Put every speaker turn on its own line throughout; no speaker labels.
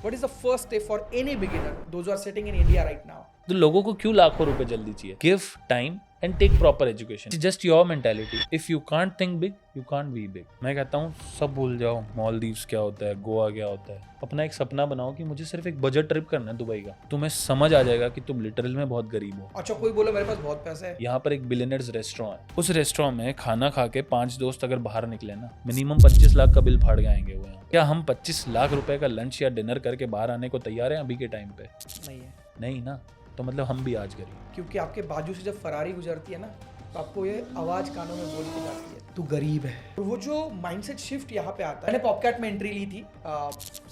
What is the first step for any beginner, those who are sitting in India right now?
तो लोगों को क्यों लाखों रुपए जल्दी चाहिए? Give time and take proper education. It's just your mentality. If you can't think big you can't be big. मैं कहता हूँ सब भूल जाओ. मालदीव्स क्या होता है, गोवा क्या होता है. अपना एक सपना बनाओ कि मुझे सिर्फ एक बजट ट्रिप करना है दुबई का. तुम्हें समझ आ जाएगा कि तुम लिटरल में बहुत गरीब हो.
अच्छा, कोई बोले मेरे पास बहुत पैसा है.
यहाँ पर एक बिलियनर्स रेस्टोरेंट है. उस रेस्टोरेंट में खाना खा के 5 दोस्त अगर बाहर निकले ना, मिनिमम 25 लाख का बिल फाड़ के आएंगे वो यहाँ. क्या हम 25 लाख रुपए का लंच या डिनर करके बाहर आने को तैयार हैं अभी के टाइम पे?
नहीं है.
नहीं ना. तो मतलब हम भी आज गरीब.
क्योंकि आपके बाजू से जब फरारी गुजरती है ना, तो आपको ये आवाज कानों में बोल के जाती है, तू गरीब है. और वो जो माइंडसेट शिफ्ट यहाँ पे आता है. मैंने पॉपकैट में एंट्री ली थी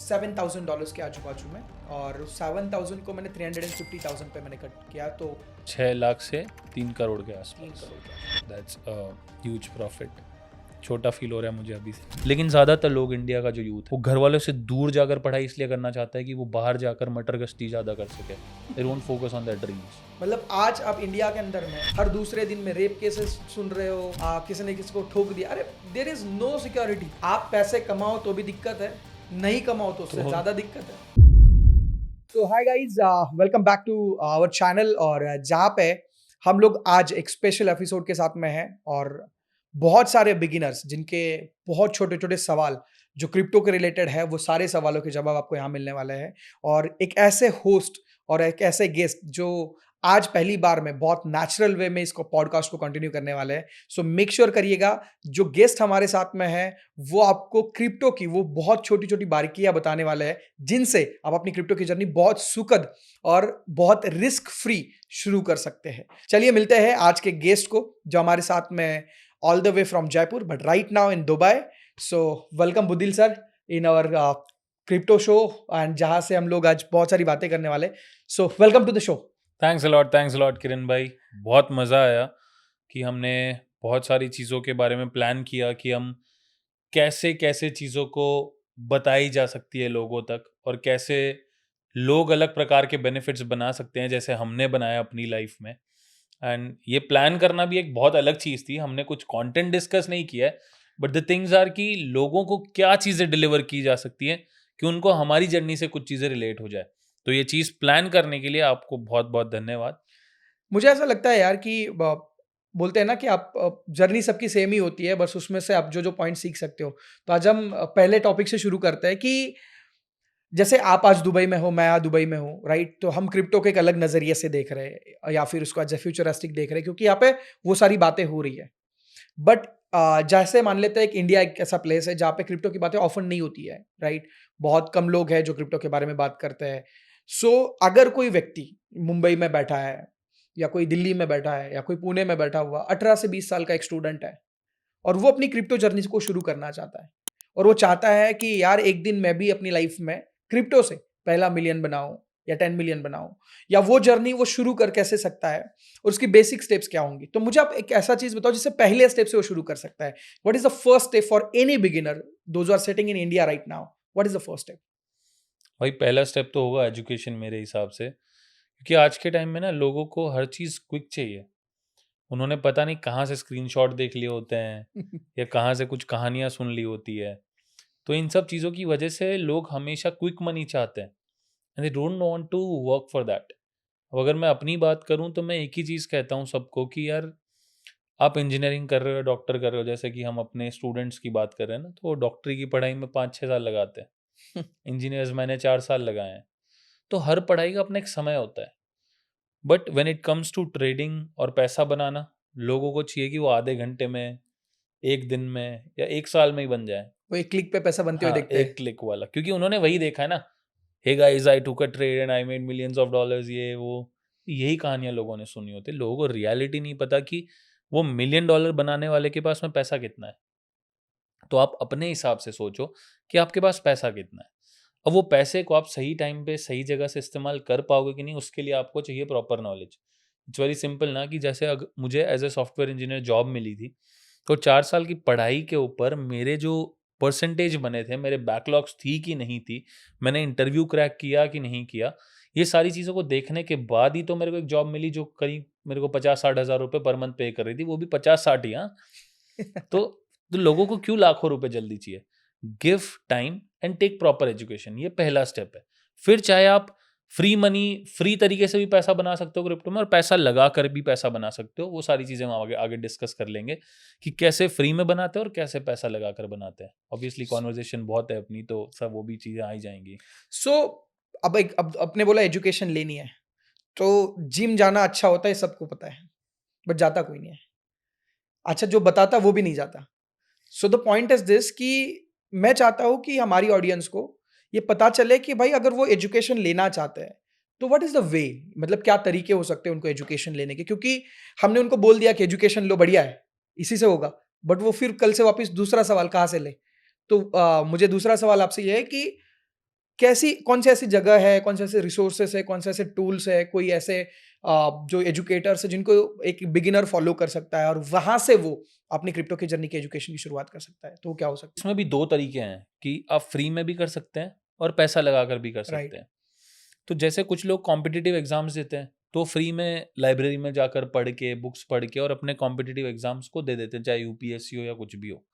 $7,000 के आजू बाजू में, और 7,000 को मैंने 350,000 पे मैंने कट किया, तो
6 लाख से 3 करोड़ के आसपास.
3 करोड़.
That's huge profit. छोटा फील हो रहा है मुझे अभी से. लेकिन ज़्यादातर लोग इंडिया का जो यूथ है वो घर वालों से दूर जाकर पढ़ाई इसलिए करना चाहता है कि वो बाहर जाकर मटर गश्ती ज़्यादा कर सके. They don't focus on their dreams.
मतलब आज आप इंडिया के अंदर में हर दूसरे दिन में रेप केसेस सुन रहे हो, किसी ने किसी को ठोक दिया. अरे देयर इज नो सिक्योरिटी. आप पैसे कमाओ तो भी दिक्कत है, नहीं कमाओ तो उससे ज़्यादा दिक्कत है. तो hi guys, welcome back to our channel. और जहाँ पे हम लोग आज एक स्पेशल एपिसोड के साथ में हैं, और बहुत सारे बिगिनर्स जिनके बहुत छोटे छोटे सवाल जो क्रिप्टो के रिलेटेड है, वो सारे सवालों के जवाब आपको यहाँ मिलने वाले हैं. और एक ऐसे होस्ट और एक ऐसे गेस्ट जो आज पहली बार में बहुत नेचुरल वे में इसको पॉडकास्ट को कंटिन्यू करने वाले हैं. सो मेक श्योर करिएगा जो गेस्ट हमारे साथ में है वो आपको क्रिप्टो की वो बहुत छोटी छोटी बारीकियां बताने वाले हैं, जिनसे आप अपनी क्रिप्टो की जर्नी बहुत सुखद और बहुत रिस्क फ्री शुरू कर सकते हैं. चलिए मिलते हैं आज के गेस्ट को जो हमारे साथ में all the way from Jaipur, but right now in Dubai. So welcome Budil sir in our crypto show, and जहाँ से हम लोग आज बहुत सारी बातें करने वाले. So welcome to the show.
Thanks a lot Kiran भाई. बहुत मज़ा आया कि हमने बहुत सारी चीज़ों के बारे में प्लान किया कि हम कैसे कैसे चीज़ों को बताई जा सकती है लोगों तक, और कैसे लोग अलग प्रकार के बेनिफिट्स बना सकते हैं जैसे हमने बनाया अपनी लाइफ में. एंड ये प्लान करना भी एक बहुत अलग चीज़ थी. हमने कुछ कंटेंट डिस्कस नहीं किया है, बट द थिंग्स आर कि लोगों को क्या चीज़ें डिलीवर की जा सकती हैं कि उनको हमारी जर्नी से कुछ चीज़ें रिलेट हो जाए. तो ये चीज़ प्लान करने के लिए आपको बहुत बहुत धन्यवाद.
मुझे ऐसा लगता है यार कि बोलते हैं ना कि आप जर्नी सबकी सेम ही होती है, बस उसमें से आप जो जो पॉइंट सीख सकते हो. तो आज हम पहले टॉपिक से शुरू करते हैं कि जैसे आप आज दुबई में हो, मैं आज दुबई में हूँ, राइट. तो हम क्रिप्टो को एक अलग नज़रिए से देख रहे हैं, या फिर उसको एज ए फ्यूचरिस्टिक देख रहे हैं, क्योंकि यहाँ पे वो सारी बातें हो रही है. बट जैसे मान लेते हैं कि इंडिया एक ऐसा प्लेस है जहाँ पे क्रिप्टो की बातें ऑफन नहीं होती है, राइट. बहुत कम लोग हैं जो क्रिप्टो के बारे में बात करते हैं. सो अगर कोई व्यक्ति मुंबई में बैठा है, या कोई दिल्ली में बैठा है, या कोई पुणे में बैठा हुआ 18 से 20 साल का एक स्टूडेंट है, और वो अपनी क्रिप्टो जर्नी को शुरू करना चाहता है, और वो चाहता है कि यार एक दिन मैं भी अपनी लाइफ में क्रिप्टो से पहला मिलियन बनाऊं या 10 मिलियन बनाऊं, या वो जर्नी वो शुरू कर कैसे सकता है, और उसकी बेसिक स्टेप्स क्या होंगी. तो मुझे आप एक ऐसा चीज बताओ जिससे पहले स्टेप से वो शुरू कर सकता है. What is the first step for any beginner, those are sitting in India right now? What is the first step?
भाई पहला स्टेप तो होगा एजुकेशन मेरे हिसाब से. क्योंकि आज के टाइम में ना लोगों को हर चीज़ क्विक चाहिए. उन्होंने पता नहीं कहाँ से स्क्रीनशॉट देख लिए होते हैं या कहाँ से कुछ कहानियाँ सुन ली होती है. तो इन सब चीज़ों की वजह से लोग हमेशा क्विक मनी चाहते हैं, and they don't want to work for that. अब अगर मैं अपनी बात करूं तो मैं एक ही चीज़ कहता हूं सबको कि यार आप इंजीनियरिंग कर रहे हो, डॉक्टर कर रहे हो, जैसे कि हम अपने स्टूडेंट्स की बात कर रहे हैं ना, तो डॉक्टरी की पढ़ाई में 5-6 साल लगाते हैं. इंजीनियर्स मैंने 4 साल लगाए हैं. तो हर पढ़ाई का अपना एक समय होता है. But when it comes to trading और पैसा बनाना, लोगों को चाहिए कि वो आधे घंटे में, एक दिन में या एक साल में ही बन जाए.
वो एक क्लिक पे पैसा बनते हुए
हाँ,
देखते हैं.
एक क्लिक वाला. क्योंकि उन्होंने वही देखा है ना, हे गाइस आई टूक अ trade and I made millions of dollars, ये वो. यही कहानियां लोगों ने सुनी होती है. लोगों को रियलिटी नहीं पता कि वो $1,000,000 बनाने वाले के पास में पैसा कितना है. तो आप अपने हिसाब से सोचो कि आपके पास पैसा कितना है. अब वो पैसे को आप सही टाइम पे सही जगह से इस्तेमाल कर पाओगे कि नहीं, उसके लिए आपको चाहिए proper knowledge. It's very simple ना, कि जैसे मुझे as a software engineer job मिली थी, तो 4 साल की पढ़ाई के ऊपर मेरे जो परसेंटेज बने थे, मेरे बैकलॉग्स थी कि नहीं थी, मैंने इंटरव्यू क्रैक किया कि नहीं किया, ये सारी चीज़ों को देखने के बाद ही तो मेरे को एक जॉब मिली जो करीब मेरे को 50-60 हज़ार रुपये पर मंथ पे कर रही थी, वो भी 50-60 ही. हाँ. तो लोगों को क्यों लाखों रुपए जल्दी चाहिए? Give time and take proper education. ये पहला स्टेप है. फिर चाहे आप फ्री तरीके से भी पैसा बना सकते हो क्रिप्टो में, और पैसा लगा कर भी पैसा बना सकते हो। वो सारी चीजें हम आगे आगे डिस्कस कर लेंगे कि कैसे फ्री में बनाते हैं और कैसे पैसा लगा कर बनाते हैं। ऑब्वियसली कॉन्वर्जेशन बहुत है अपनी, तो सब वो भी चीजें आ ही जाएंगी।
सो अब अपने बोला एजुकेशन लेनी है, तो जिम जाना अच्छा होता है, सबको पता है, बट जाता कोई नहीं है। अच्छा, जो बताता वो भी नहीं जाता। So the point is this कि मैं चाहता हूँ कि हमारी ऑडियंस को ये पता चले कि भाई अगर वो एजुकेशन लेना चाहते हैं तो व्हाट इज द वे, मतलब क्या तरीके हो सकते हैं उनको एजुकेशन लेने के, क्योंकि हमने उनको बोल दिया कि एजुकेशन लो, बढ़िया है, इसी से होगा, बट वो फिर कल से वापस दूसरा सवाल कहाँ से ले। तो मुझे दूसरा सवाल आपसे ये है कि कैसी, कौन सी ऐसी जगह है, कौन से ऐसे रिसोर्सेस है, कौन से ऐसे टूल्स है, कोई ऐसे जो एजुकेटर्स है जिनको एक बिगिनर फॉलो कर सकता है और वहां से वो अपनी क्रिप्टो की जर्नी की एजुकेशन की शुरुआत कर सकता है, तो वो क्या हो सकता
इसमें भी 2 तरीके हैं कि आप फ्री में भी कर सकते हैं और पैसा लगाकर भी कर
है?
सकते
राइट।
हैं। तो जैसे कुछ लोग कॉम्पिटिटिव एग्जाम्स देते हैं, तो फ्री में लाइब्रेरी में जाकर पढ़ के, बुक्स पढ़ के और अपने कॉम्पिटिटिव एग्जाम्स को दे देते हैं, चाहे यूपीएससी हो या कुछ भी हो।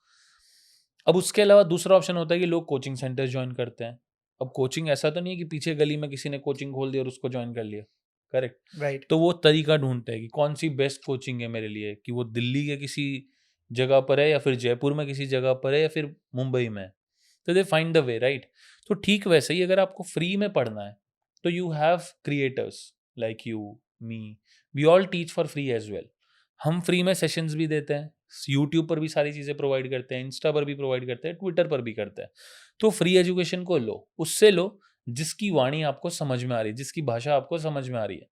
अब उसके अलावा दूसरा ऑप्शन होता है कि लोग कोचिंग सेंटर ज्वाइन करते हैं। अब कोचिंग ऐसा तो नहीं है कि पीछे गली में किसी ने कोचिंग खोल दिया और उसको ज्वाइन कर लिया, करेक्ट?
राइट।
तो वो तरीका ढूंढते हैं कि कौन सी बेस्ट कोचिंग है मेरे लिए, कि वो दिल्ली के किसी जगह पर है या फिर जयपुर में किसी जगह पर है या फिर मुंबई में है। तो they find the way, right? तो ठीक वैसे ही अगर आपको फ्री में पढ़ना है तो you have creators like you, me, we all teach for free as well. हम फ्री में सेशंस भी देते हैं, यूट्यूब पर भी सारी चीज़ें प्रोवाइड करते हैं, इंस्टा पर भी प्रोवाइड करते हैं, ट्विटर पर भी करते हैं। तो फ्री एजुकेशन को लो, उससे लो जिसकी वाणी आपको समझ में आ रही है, जिसकी भाषा आपको समझ में आ रही है,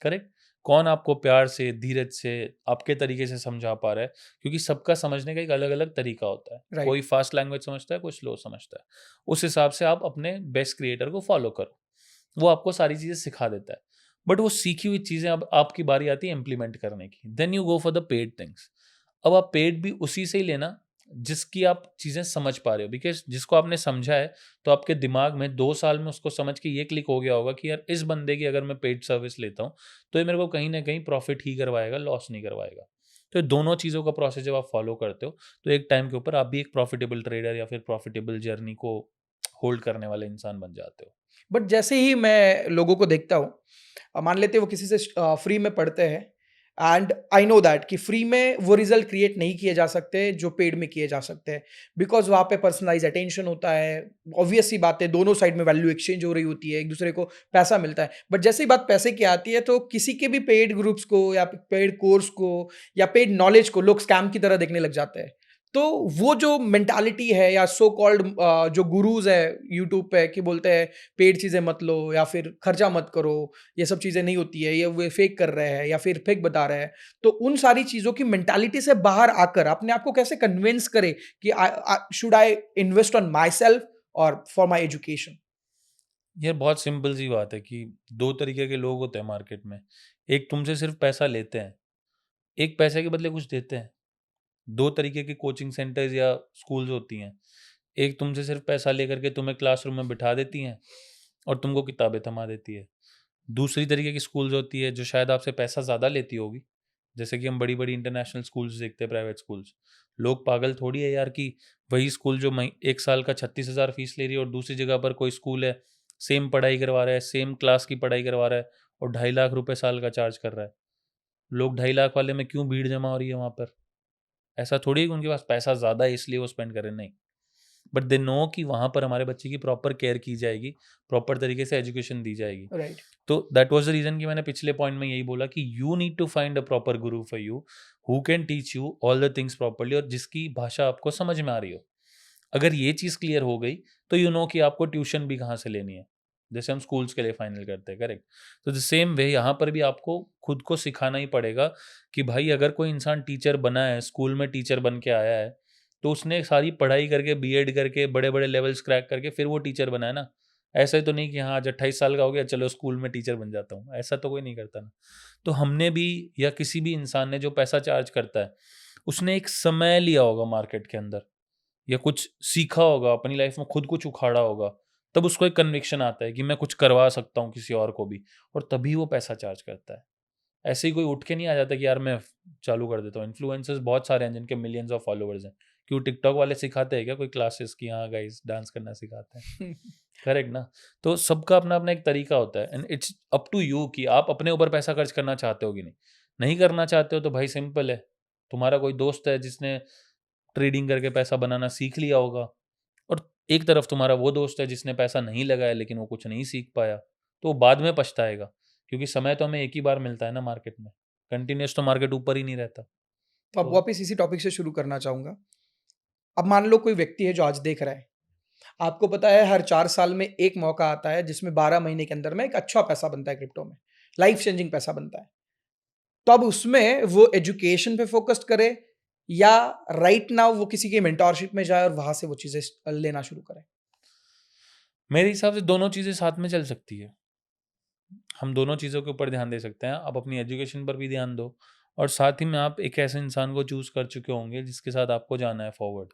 करेक्ट? कौन आपको प्यार से, धीरज से, आपके तरीके से समझा पा रहा है, क्योंकि सबका समझने का एक अलग-अलग तरीका होता है।
राइट।
कोई फास्ट लैंग्वेज समझता है, कोई स्लो समझता है। उस हिसाब से आप अपने बेस्ट क्रिएटर को फॉलो करो। वो आपको सारी चीज़ें सिखा देता है। बट वो सीखी हुई चीज़ें अब आपकी बारी आती है इम्प्लीमेंट करने की। Then you go for the paid things. अब आप पेड भी उसी से ही लेना जिसकी आप चीज़ें समझ पा रहे हो, बिकॉज़ जिसको आपने समझा है तो आपके दिमाग में 2 साल में उसको समझ के ये क्लिक हो गया होगा कि यार इस बंदे की अगर मैं पेड सर्विस लेता हूँ, तो ये मेरे को कहीं न कहीं प्रॉफ़िट ही करवाएगा, लॉस नहीं करवाएगा। तो ये दोनों चीज़ों का प्रोसेस जब आप फ़ॉलो करते हो, तो एक टाइम के ऊपर आप भी एक प्रॉफ़िटेबल ट्रेडर या फिर प्रॉफ़िटेबल जर्नी को होल्ड करने वाले इंसान बन जाते हो।
बट जैसे ही मैं लोगों को देखता हूँ, मान लेते हैं वो किसी से फ्री में पढ़ते हैं, एंड आई नो दैट कि फ्री में वो रिजल्ट क्रिएट नहीं किए जा सकते जो पेड में किए जा सकते हैं, बिकॉज वहाँ पे पर्सनलाइज अटेंशन होता है। ऑब्वियस सी बात है, दोनों साइड में वैल्यू एक्सचेंज हो रही होती है, एक दूसरे को पैसा मिलता है। बट जैसे ही बात पैसे की आती है तो किसी के भी पेड ग्रुप्स को या पेड कोर्स को या पेड नॉलेज को लोग स्कैम की तरह देखने लग जाते हैं। तो वो जो मेंटालिटी है या सो कॉल्ड जो गुरुज है यूट्यूब पे कि बोलते हैं पेड चीज़ें मत लो या फिर खर्चा मत करो, ये सब चीज़ें नहीं होती है, ये वो फेक कर रहे हैं या फिर फेक बता रहे हैं। तो उन सारी चीज़ों की मेंटालिटी से बाहर आकर अपने आप को कैसे कन्विंस करे कि should I invest on my self और फॉर माई एजुकेशन?
यार बहुत सिंपल सी बात है कि 2 तरीके के लोग होते हैं मार्केट में। एक तुमसे सिर्फ़ पैसा लेते हैं, एक पैसे के बदले कुछ देते हैं। 2 तरीके की कोचिंग सेंटर्स या स्कूल्स होती हैं। एक तुमसे सिर्फ़ पैसा लेकर के तुम्हें क्लासरूम में बिठा देती हैं और तुमको किताबें थमा देती है। दूसरी तरीके की स्कूल्स होती है जो शायद आपसे पैसा ज़्यादा लेती होगी। जैसे कि हम बड़ी-बड़ी इंटरनेशनल स्कूल्स देखते हैं, प्राइवेट स्कूल्स। लोग पागल थोड़ी है यार कि वही स्कूल जो 1 साल का 36,000 फीस ले रही है और दूसरी जगह पर कोई स्कूल है, सेम पढ़ाई करवा रहा है, सेम क्लास की पढ़ाई करवा रहा है और 2.5 लाख रुपए साल का चार्ज कर रहा है। लोग 2.5 लाख वाले में क्यों भीड़ जमा हो रही है वहाँ पर? ऐसा थोड़ी है कि उनके पास पैसा ज़्यादा है इसलिए वो स्पेंड कर रहे हैं, नहीं। बट दे नो कि वहाँ पर हमारे बच्चे की प्रॉपर केयर की जाएगी, प्रॉपर तरीके से एजुकेशन दी जाएगी।
राइट।
तो दैट वाज़ द रीज़न कि मैंने पिछले पॉइंट में यही बोला कि you need to find a proper guru for you, who can teach you all the things properly और जिसकी भाषा आपको समझ में आ रही हो। अगर ये चीज़ क्लियर हो गई, तो यू नो कि आपको ट्यूशन भी कहाँ से लेनी है। जैसे हम स्कूल्स के लिए फाइनल करते हैं, करेक्ट? तो द सेम वे यहाँ पर भी आपको खुद को सिखाना ही पड़ेगा कि भाई अगर कोई इंसान टीचर बना है, स्कूल में टीचर बन के आया है, तो उसने सारी पढ़ाई करके, बीएड करके, बड़े-बड़े लेवल्स क्रैक करके फिर वो टीचर बना है ना। ऐसा तो नहीं कि हाँ, आज 28 साल का हो गया, चलो स्कूल में टीचर बन जाता हूँ, ऐसा तो कोई नहीं करता ना। तो हमने भी या किसी भी इंसान ने जो पैसा चार्ज करता है, उसने एक समय लिया होगा मार्केट के अंदर या कुछ सीखा होगा, अपनी लाइफ में खुद कुछ उखाड़ा होगा, तब उसको एक कन्विक्शन आता है कि मैं कुछ करवा सकता हूँ किसी और को भी, और तभी वो पैसा चार्ज करता है। ऐसे ही कोई उठ के नहीं आ जाता कि यार मैं चालू कर देता हूँ। इन्फ्लुएंसर्स बहुत सारे हैं जिनके मिलियंस ऑफ फॉलोवर्स हैं। क्यों टिकटॉक वाले सिखाते हैं क्या कोई क्लासेस की, हाँ गाइस डांस करना सिखाते हैं? करेक्ट ना? तो सबका अपना अपना एक तरीका होता है, and it's up to you कि आप अपने ऊपर पैसा खर्च करना चाहते हो कि नहीं। नहीं करना चाहते हो तो भाई सिंपल है, तुम्हारा कोई दोस्त है जिसने ट्रेडिंग करके पैसा बनाना सीख लिया होगा, और एक तरफ तुम्हारा वो दोस्त है जिसने पैसा नहीं लगाया लेकिन वो कुछ नहीं सीख पाया, तो वो बाद में पछताएगा, क्योंकि समय तो हमें एक ही बार मिलता है ना मार्केट में, कंटिन्यूस तो मार्केट ऊपर ही नहीं रहता।
तो अब वापस इसी टॉपिक से शुरू करना चाहूंगा। अब मान लो कोई व्यक्ति है जो आज देख रहा है, आपको पता है हर 4 साल में एक मौका आता है जिसमें 12 महीने के अंदर में एक अच्छा पैसा बनता है क्रिप्टो में, लाइफ चेंजिंग पैसा बनता है। तो अब उसमें वो एजुकेशन पे फोकस करे या राइट नाउ वो किसी की मेंटोरशिप में जाए और वहां से वो चीजें लेना शुरू करे?
मेरे हिसाब से दोनों चीज़ें साथ में चल सकती है। हम दोनों चीज़ों के ऊपर ध्यान दे सकते हैं। आप अपनी एजुकेशन पर भी ध्यान दो, और साथ ही में आप एक ऐसे इंसान को चूज़ कर चुके होंगे जिसके साथ आपको जाना है फॉरवर्ड,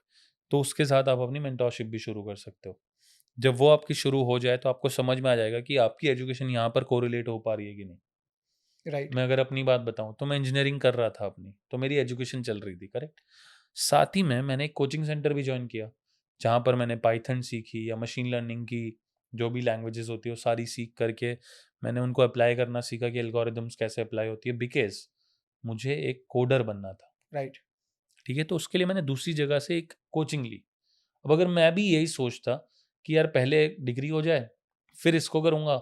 तो उसके साथ आप अपनी मेंटोरशिप भी शुरू कर सकते हो। जब वो आपकी शुरू हो जाए तो आपको समझ में आ जाएगा कि आपकी एजुकेशन यहाँ पर कोरिलेट हो पा रही है कि नहीं।
राइट।
मैं अगर अपनी बात बताऊँ तो मैं इंजीनियरिंग कर रहा था अपनी, तो मेरी एजुकेशन चल रही थी, करेक्ट? साथ ही में मैंने एक कोचिंग सेंटर भी जॉइन किया, जहाँ पर मैंने पाइथन सीखी या मशीन लर्निंग की, जो भी लैंग्वेजेस होती है वो सारी सीख करके मैंने उनको अप्लाई करना सीखा कि एल्गोरिदम्स कैसे अप्लाई होती है, बिकॉज़ मुझे एक कोडर बनना था,
राइट।
ठीक है? तो उसके लिए मैंने दूसरी जगह से एक कोचिंग ली। अब अगर मैं भी यही सोचता कि यार पहले डिग्री हो जाए, फिर इसको करूँगा,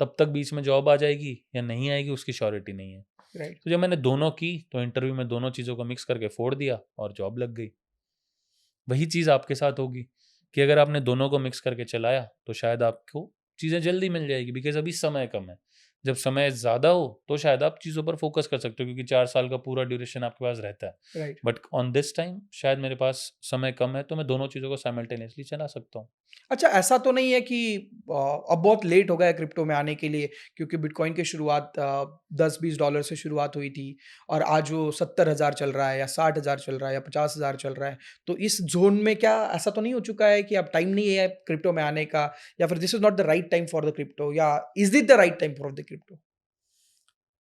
तब तक बीच में जॉब आ जाएगी या नहीं आएगी उसकी श्योरिटी नहीं है।
राइट।
तो जब मैंने दोनों की, तो इंटरव्यू में दोनों चीज़ों को मिक्स करके फोड़ दिया और जॉब लग गई। वही चीज़ आपके साथ होगी कि अगर आपने दोनों को मिक्स करके चलाया तो शायद आपको चीज़ें जल्दी मिल जाएगी, बिकॉज़ अभी समय कम है। जब समय ज़्यादा हो तो शायद आप चीज़ों पर फोकस कर सकते हो, क्योंकि 4 साल का पूरा ड्यूरेशन आपके पास रहता है।
Right.
But on this time शायद मेरे पास समय कम है, तो मैं दोनों चीज़ों को साइमल्टेनियसली चला सकता हूँ।
अच्छा, ऐसा तो नहीं है कि अब बहुत लेट हो गया है क्रिप्टो में आने के लिए, क्योंकि बिटकॉइन की शुरुआत $10-20 से शुरुआत हुई थी और आज वो 70,000 चल रहा है या 60,000 चल रहा है या 50,000 चल रहा है। तो इस ज़ोन में क्या ऐसा तो नहीं हो चुका है कि अब टाइम नहीं है क्रिप्टो में आने का, या फिर this is not the right time for the crypto, या is it the right time for the crypto?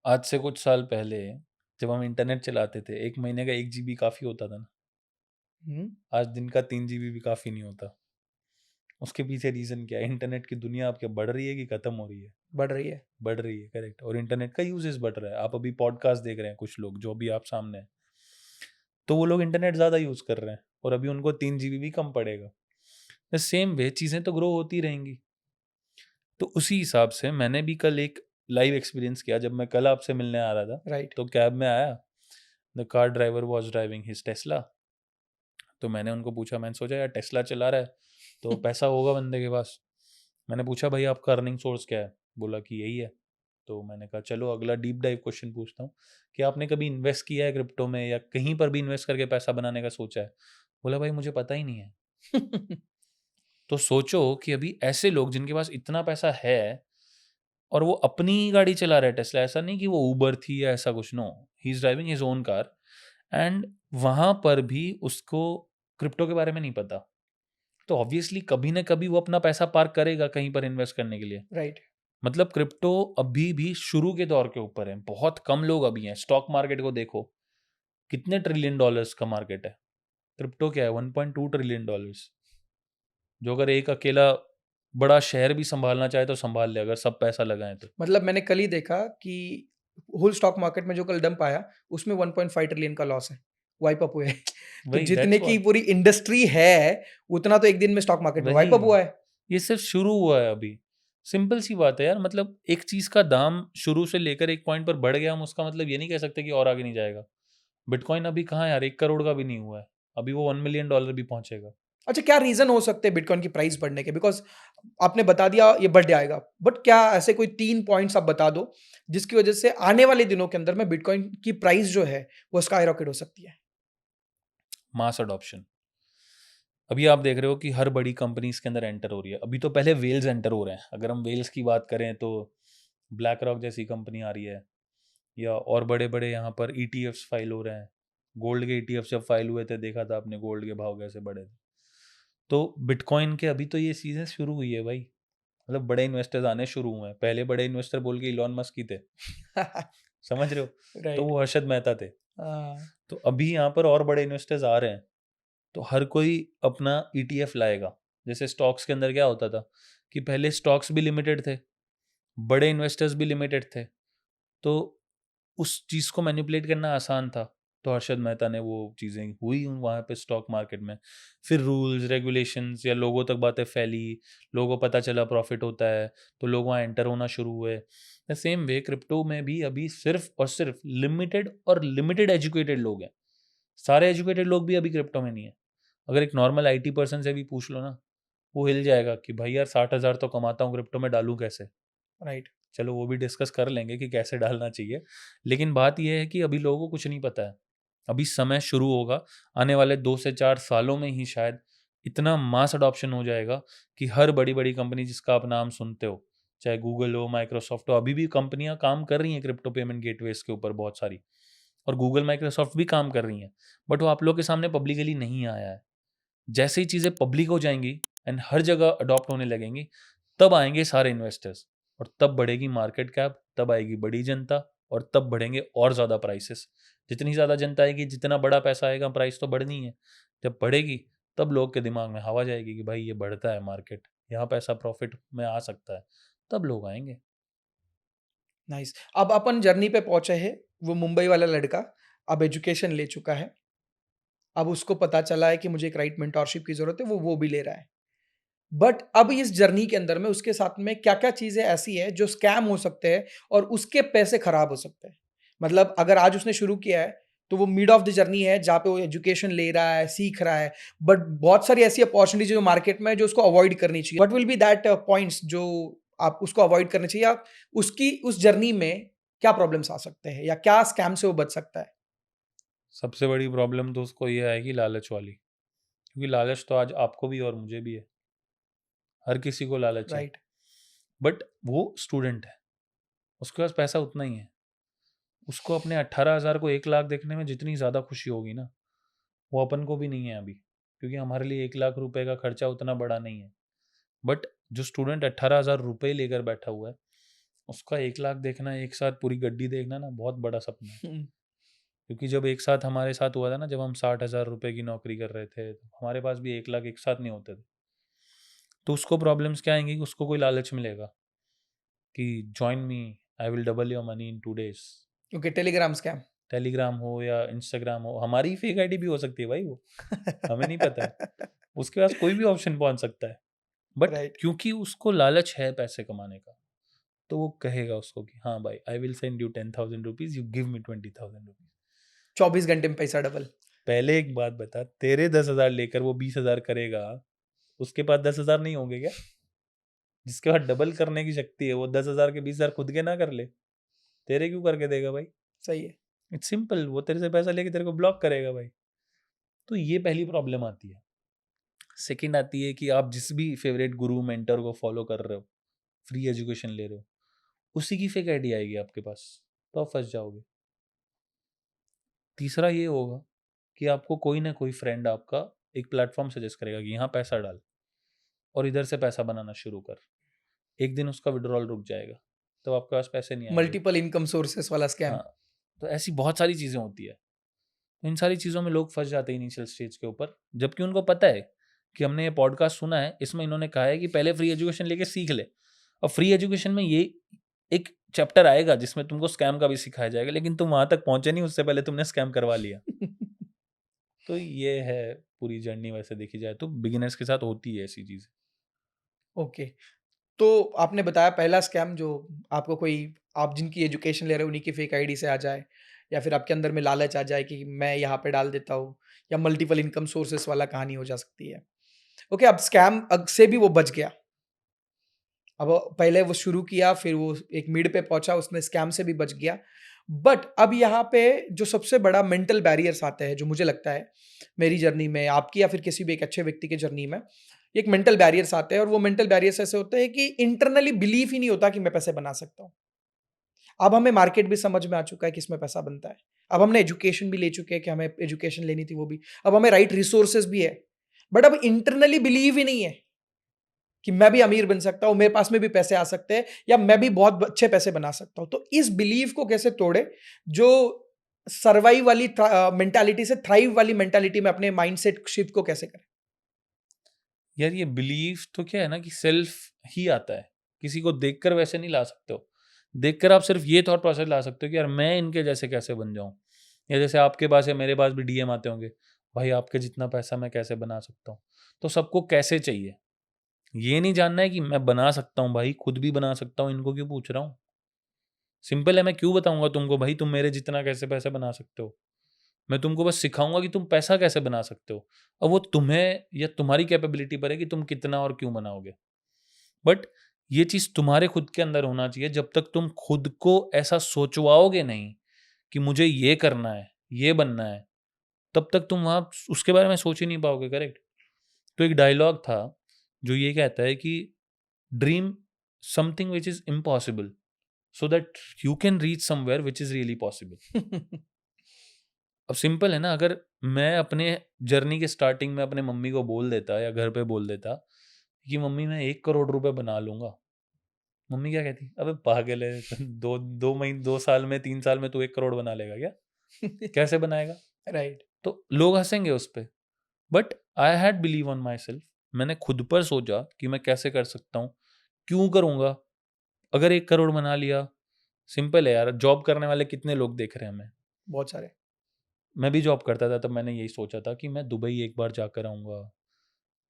आज से कुछ साल पहले जब हम इंटरनेट चलाते थे, 1 महीने का 1 जीबी काफ़ी होता था ना।
हुँ,
आज दिन का 3 जीबी भी काफ़ी नहीं होता। उसके पीछे रीज़न क्या है? इंटरनेट की दुनिया अब क्या बढ़ रही है कि खत्म हो रही है?
बढ़ रही है।
बढ़ रही है, करेक्ट। और इंटरनेट का यूसेज बढ़ रहा है। आप अभी पॉडकास्ट देख रहे हैं कुछ लोग, जो भी आप सामने हैं, तो वो लोग इंटरनेट ज़्यादा यूज़ कर रहे हैं और अभी उनको 3 जीबी भी कम पड़ेगा। द सेम वे चीज़ें तो ग्रो होती रहेंगी। तो उसी हिसाब से मैंने भी कल एक लाइव एक्सपीरियंस किया। जब मैं कल आपसे मिलने आ रहा था,
राइट।
तो कैब में आया, the car driver was driving his Tesla. तो मैंने उनको पूछा, मैंने सोचा यार टेस्ला चला रहा है तो पैसा होगा बंदे के पास। मैंने पूछा भाई आपका अर्निंग सोर्स क्या है? बोला कि यही है। तो मैंने कहा चलो अगला डीप डाइव क्वेश्चन पूछता हूँ कि आपने कभी इन्वेस्ट किया है क्रिप्टो में या कहीं पर भी इन्वेस्ट करके पैसा बनाने का सोचा है? बोला भाई मुझे पता ही नहीं है। तो सोचो कि अभी ऐसे लोग जिनके पास इतना पैसा है और वो अपनी ही गाड़ी चला रहा है टेस्ला, ऐसा नहीं कि वो उबर थी या ऐसा कुछ, no, he is driving his own car, and वहां पर भी उसको क्रिप्टो के बारे में नहीं पता। तो ऑब्वियसली कभी ना कभी वो अपना पैसा पार्क करेगा कहीं पर इन्वेस्ट करने के लिए।
राइट।
मतलब क्रिप्टो अभी भी शुरू के दौर के ऊपर है, बहुत कम लोग अभी हैं। स्टॉक मार्केट को देखो, कितने ट्रिलियन डॉलर्स का मार्केट है, क्रिप्टो क्या है 1.2 ट्रिलियन डॉलर्स, जो अगर एक अकेला बड़ा शहर भी संभालना चाहे तो संभाल ले, अगर सब पैसा लगाएं तो।
मतलब मैंने कल ही देखा कि होल स्टॉक मार्केट में जो कल डंप आया, उसमें 1.5 ट्रिलियन का लॉस है, वाइप अप हुए हैं। तो
वही,
जितने
दैट्स
की
व्हाट,
पूरी इंडस्ट्री है, उतना तो एक दिन में स्टॉक मार्केट में
वही,
वाइप अप हुआ है।
ये सिर्फ शुरू हुआ है अभी। सिंपल सी बात है यार, मतलब एक चीज का दाम शुरू से लेकर एक पॉइंट पर बढ़ गया, हम उसका मतलब ये नहीं कह सकते कि और आगे नहीं जाएगा। बिटकॉइन अभी कहाँ यार, 1 करोड़ का भी नहीं हुआ है, अभी वो $1 मिलियन भी पहुंचेगा।
अच्छा, क्या रीज़न हो सकते हैं बिटकॉइन की प्राइस बढ़ने के? बिकॉज़ आपने बता दिया ये बढ़ जाएगा, बट क्या ऐसे कोई 3 पॉइंट्स आप बता दो, जिसकी वजह से आने वाले दिनों के अंदर में बिटकॉइन की प्राइस जो है, वो स्काई रॉकेट हो सकती है?
मास अडॉप्शन। अभी आप देख रहे हो कि हर बड़ी कंपनी इसके अंदर एंटर हो रही है। अभी तो पहले वेल्स एंटर हो रहे हैं। अगर हम वेल्स की बात करें तो ब्लैक रॉक जैसी कंपनी आ रही है, या और बड़े बड़े यहाँ पर ईटीएफ्स फाइल हो रहे हैं। गोल्ड के ईटीएफ जब फाइल हुए थे, देखा था आपने गोल्ड के भाव कैसे बढ़े थे। तो बिटकॉइन के अभी तो ये सीजन शुरू हुई है भाई, मतलब बड़े इन्वेस्टर्स आने शुरू हुए हैं। पहले बड़े इन्वेस्टर बोल के इलॉन मस्क ही थे, समझ रहे हो? तो
राइट।
वो हर्षद मेहता थे।
हाँ।
तो अभी यहाँ पर और बड़े इन्वेस्टर्स आ रहे हैं। तो हर कोई अपना ETF लाएगा। जैसे स्टॉक्स के अंदर क्या होता था कि पहले स्टॉक्स भी लिमिटेड थे, बड़े इन्वेस्टर्स भी लिमिटेड थे, तो उस चीज़ को मैनिपुलेट करना आसान था। तो हर्षद मेहता ने वो चीज़ें हुई वहाँ पे स्टॉक मार्केट में। फिर रूल्स, रेगुलेशंस या लोगों तक बातें फैली, लोगों को पता चला प्रॉफिट होता है, तो लोग वहाँ एंटर होना शुरू हुए। द सेम वे क्रिप्टो में भी अभी सिर्फ और सिर्फ लिमिटेड एजुकेटेड लोग हैं। सारे एजुकेटेड लोग भी अभी क्रिप्टो में नहीं है। अगर एक नॉर्मल IT पर्सन से भी पूछ लो ना, वो हिल जाएगा कि भाई यार 60,000 तो कमाता हूँ, क्रिप्टो में डालूँ कैसे?
राइट।
चलो वो भी डिस्कस कर लेंगे कि कैसे डालना चाहिए। लेकिन बात ये है कि अभी लोगों को कुछ नहीं पता है। अभी समय शुरू होगा, आने वाले 2 से 4 सालों में ही शायद इतना मास अडॉप्शन हो जाएगा कि हर बड़ी-बड़ी कंपनी जिसका आप नाम सुनते हो, चाहे गूगल हो, माइक्रोसॉफ्ट हो, अभी भी कंपनियाँ काम कर रही हैं क्रिप्टो पेमेंट गेटवेज़ के ऊपर बहुत सारी, और गूगल, माइक्रोसॉफ्ट भी काम कर रही हैं। बट वो आप लोग के सामने पब्लिकली नहीं आया है। जैसे ही चीज़ें पब्लिक हो जाएँगी एंड हर जगह अडॉप्ट होने लगेंगी, तब आएँगे सारे इन्वेस्टर्स और तब बढ़ेगी मार्केट कैप, तब आएगी बड़ी जनता और तब बढ़ेंगे और ज़्यादा प्राइसेस। जितनी ज़्यादा जनता आएगी, जितना बड़ा पैसा आएगा, प्राइस तो बढ़नी है। जब बढ़ेगी, तब लोग के दिमाग में हवा जाएगी कि भाई ये बढ़ता है मार्केट, यहाँ पैसा प्रॉफिट में आ सकता है, तब लोग आएँगे।
नाइस। अब अपन जर्नी पे पहुंचे हैं। वो मुंबई वाला लड़का अब एजुकेशन ले चुका है। अब उसको पता चला है कि मुझे एक राइट मेंटोरशिप की जरूरत है, वो भी ले रहा है। बट अब इस जर्नी के अंदर में उसके साथ में क्या-क्या चीज़ें ऐसी हैं जो स्कैम हो सकते हैं और उसके पैसे खराब हो सकते हैं? मतलब अगर आज उसने शुरू किया है, तो वो मिड ऑफ द जर्नी है जहाँ पे वो एजुकेशन ले रहा है, सीख रहा है, बट बहुत सारी ऐसी अपॉर्च्युनिटीज़ जो मार्केट में है जो उसको अवॉइड करनी चाहिए। What will be that points जो आप उसको अवॉइड करने चाहिए, या उसकी उस जर्नी में क्या प्रॉब्लम्स आ सकते हैं या क्या स्कैम से वो बच सकता है?
सबसे बड़ी प्रॉब्लम तो उसको ये आएगी लालच वाली, क्योंकि लालच तो आज आपको भी और मुझे भी है। हर किसी को लालच है।
राइट।
बट वो स्टूडेंट है, उसके पास पैसा उतना ही है। उसको अपने 18,000 को 1 लाख देखने में जितनी ज़्यादा खुशी होगी ना, वो अपन को भी नहीं है अभी, क्योंकि हमारे लिए 1 लाख रुपए का खर्चा उतना बड़ा नहीं है। बट जो स्टूडेंट 18,000 रुपये लेकर बैठा हुआ है, उसका 1 लाख देखना, एक साथ पूरी गड्डी देखना ना, बहुत बड़ा सपना है।
हुँ,
क्योंकि जब एक साथ हमारे साथ हुआ था ना, जब हम 60,000 रुपये की नौकरी कर रहे थे, तो हमारे पास भी 1 लाख एक साथ नहीं होते थे। तो उसको प्रॉब्लम्स क्या आएंगी कि उसको कोई लालच मिलेगा कि join me, I will double your money in 2 days।
Okay, Telegram scam.
Telegram हो या इंस्टाग्राम हो, हमारी ही फेक आईडी भी हो सकती है भाई वो, हमें नहीं पता है। उसके पास कोई भी ऑप्शन पहुंच सकता है। But
right.
क्योंकि उसको लालच है पैसे कमाने का, तो वो कहेगा उसको कि हाँ भाई, I will send you 10,000 rupees, you give me 20,000 rupees.
24 घंटे में पैसा डबल।
पहले एक बात बता, तेरे 10,000 लेकर वो 20,000 करेगा, उसके पास 10,000 नहीं होंगे क्या? जिसके पास डबल करने की शक्ति है, वो 10,000 के 20,000 खुद के ना कर ले, तेरे क्यों करके देगा भाई?
सही है।
इट्स सिंपल, वो तेरे से पैसा लेके तेरे को ब्लॉक करेगा भाई। तो ये पहली प्रॉब्लम आती है। सेकंड आती है कि आप जिस भी फेवरेट गुरु मेंटर को फॉलो कर रहे हो, फ्री एजुकेशन ले रहे हो, उसी की फेक आईडी आएगी आपके पास, तो आप फंस जाओगे। तीसरा ये होगा कि आपको कोई ना कोई फ्रेंड आपका एक प्लेटफॉर्म सजेस्ट करेगा कि यहाँ पैसा डाल और इधर से पैसा बनाना शुरू कर। एक दिन उसका विड्रॉल रुक जाएगा, तो आपके पास पैसे नहीं आएंगे।
मल्टीपल इनकम सोर्सेस वाला स्कैम।
हाँ, तो ऐसी बहुत सारी चीज़ें होती है। तो इन सारी चीज़ों में लोग फंस जाते हैं इनिशियल स्टेज के ऊपर, जबकि उनको पता है कि हमने ये पॉडकास्ट सुना है, इसमें इन्होंने कहा है कि पहले फ्री एजुकेशन लेके सीख ले, और फ्री एजुकेशन में ये एक चैप्टर आएगा जिसमें तुमको स्कैम का भी सिखाया जाएगा, लेकिन तुम वहां तक पहुंचे नहीं, उससे पहले तुमने स्कैम करवा लिया। तो ये है पूरी जर्नी, वैसे देखी जाए तो बिगिनर्स के साथ होती है ऐसी चीज़।
ओके। तो आपने बताया पहला स्कैम जो आपको कोई, आप जिनकी एजुकेशन ले रहे हो उन्हीं की फेक आईडी से आ जाए, या फिर आपके अंदर में लालच आ जाए कि मैं यहाँ पे डाल देता हूँ, या मल्टीपल इनकम सोर्सेस वाला कहानी हो जा सकती है। ओके, अब स्कैम से भी वो बच गया। अब वो पहले वो शुरू किया, फिर वो एक मिड पे पहुंचा, उसने स्कैम से भी बच गया। बट अब यहाँ पे जो सबसे बड़ा मेंटल बैरियर्स आते हैं, जो मुझे लगता है मेरी जर्नी में, आपकी या फिर किसी भी एक अच्छे व्यक्ति की जर्नी में, एक मेंटल बैरियर्स आते हैं, और वो मेंटल बैरियर्स ऐसे होते हैं कि इंटरनली बिलीफ ही नहीं होता कि मैं पैसे बना सकता हूँ। अब हमें मार्केट भी समझ में आ चुका है कि इसमें पैसा बनता है। अब हमने एजुकेशन भी ले चुके हैं कि हमें एजुकेशन लेनी थी वो भी। अब हमें राइट रिसोर्सेज भी है। बट अब इंटरनली बिलीव ही नहीं है कि मैं भी अमीर बन सकता हूँ, मेरे पास में भी पैसे आ सकते हैं, या मैं भी बहुत अच्छे पैसे बना सकता हूँ। तो इस बिलीव को कैसे तोड़े जो सर्वाइव वाली मेंटालिटी से थ्राइव वाली मेंटालिटी में अपने माइंडसेट शिफ्ट को कैसे करें?
यार ये बिलीफ तो क्या है ना कि सेल्फ ही आता है, किसी को देखकर वैसे नहीं ला सकते हो। देखकर आप सिर्फ ये थॉट प्रोसेस ला सकते हो कि यार मैं इनके जैसे कैसे बन जाऊं, या जैसे आपके पास या मेरे पास भी डीएम आते होंगे, भाई आपके जितना पैसा मैं कैसे बना सकता हूँ। तो सबको कैसे चाहिए, ये नहीं जानना है कि मैं बना सकता हूँ, भाई खुद भी बना सकता हूँ, इनको क्यों पूछ रहा हूँ। सिंपल है, मैं क्यों बताऊंगा तुमको भाई तुम मेरे जितना कैसे पैसे बना सकते हो। मैं तुमको बस सिखाऊंगा कि तुम पैसा कैसे बना सकते हो, और वो तुम्हें या तुम्हारी कैपेबिलिटी पर है कि तुम कितना और क्यों बनाओगे। बट ये चीज तुम्हारे खुद के अंदर होना चाहिए। जब तक तुम खुद को ऐसा सोचवाओगे नहीं कि मुझे ये करना है, ये बनना है, तब तक तुम वहां उसके बारे में सोच ही नहीं पाओगे। करेक्ट। तो एक डायलॉग था जो ये कहता है कि dream something which is impossible so that you can reach somewhere which is really possible. अब सिंपल है ना, अगर मैं अपने जर्नी के स्टार्टिंग में अपने मम्मी को बोल देता या घर पे बोल देता कि मम्मी मैं 1 करोड़ रुपए बना लूंगा, मम्मी क्या कहती, अबे पागल है, दो महीने 2 साल में 3 साल में तू 1 करोड़ बना लेगा क्या, कैसे बनाएगा।
राइट।
तो लोग हंसेंगे उस पर। But I had believe on my self. मैंने खुद पर सोचा कि मैं कैसे कर सकता हूँ, क्यों करूंगा। अगर 1 करोड़ बना लिया, सिंपल है यार, जॉब करने वाले कितने लोग देख रहे हैं हमें।
बहुत सारे।
मैं भी जॉब करता था, तब मैंने यही सोचा था कि मैं दुबई एक बार जाकर आऊँगा।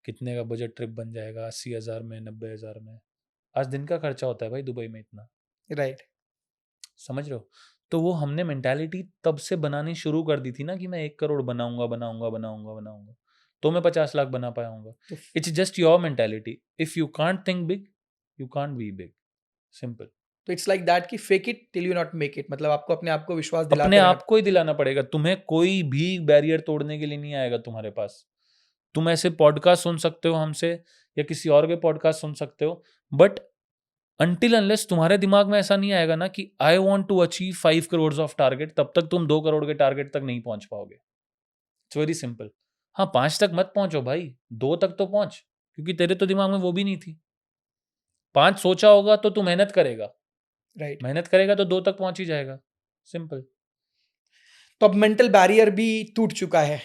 कितने का बजट ट्रिप बन जाएगा, 80,000 में, 90,000 में। आज दिन का खर्चा होता है भाई दुबई में इतना।
राइट।
समझ रहे हो। तो वो हमने मेंटालिटी तब से बनानी शुरू कर दी थी ना कि मैं 1 करोड़ बनाऊंगा बनाऊंगा बनाऊंगा बनाऊंगा, तो मैं 50 लाख बना पाऊंगा।
तो
it's just your mentality. If you can't think big, you can't be big. Simple.
It's like that कि fake it till you not make it, मतलब आपको अपने आप को विश्वास
अपने
दिलाते रहना।
आप को ही दिलाना पड़ेगा, तुम्हें कोई भी बैरियर तोड़ने के लिए नहीं आएगा तुम्हारे पास। तुम ऐसे पॉडकास्ट सुन सकते हो हमसे, या किसी और के पॉडकास्ट सुन सकते हो, बट अनटिल अनलेस तुम्हारे दिमाग में ऐसा नहीं आएगा ना कि I want to achieve 5 crore of target, तब तक तुम 2 करोड़ के टारगेट तक नहीं पहुंच पाओगे। It's very simple. हाँ, 5 तक मत पहुंचो भाई, 2 तक तो पहुंच, क्योंकि तेरे तो दिमाग में वो भी नहीं थी। 5 सोचा होगा तो तू मेहनत करेगा,
राइट।
मेहनत करेगा तो 2 तक पहुंच ही जाएगा। सिंपल।
तो अब मेंटल बैरियर भी टूट चुका है।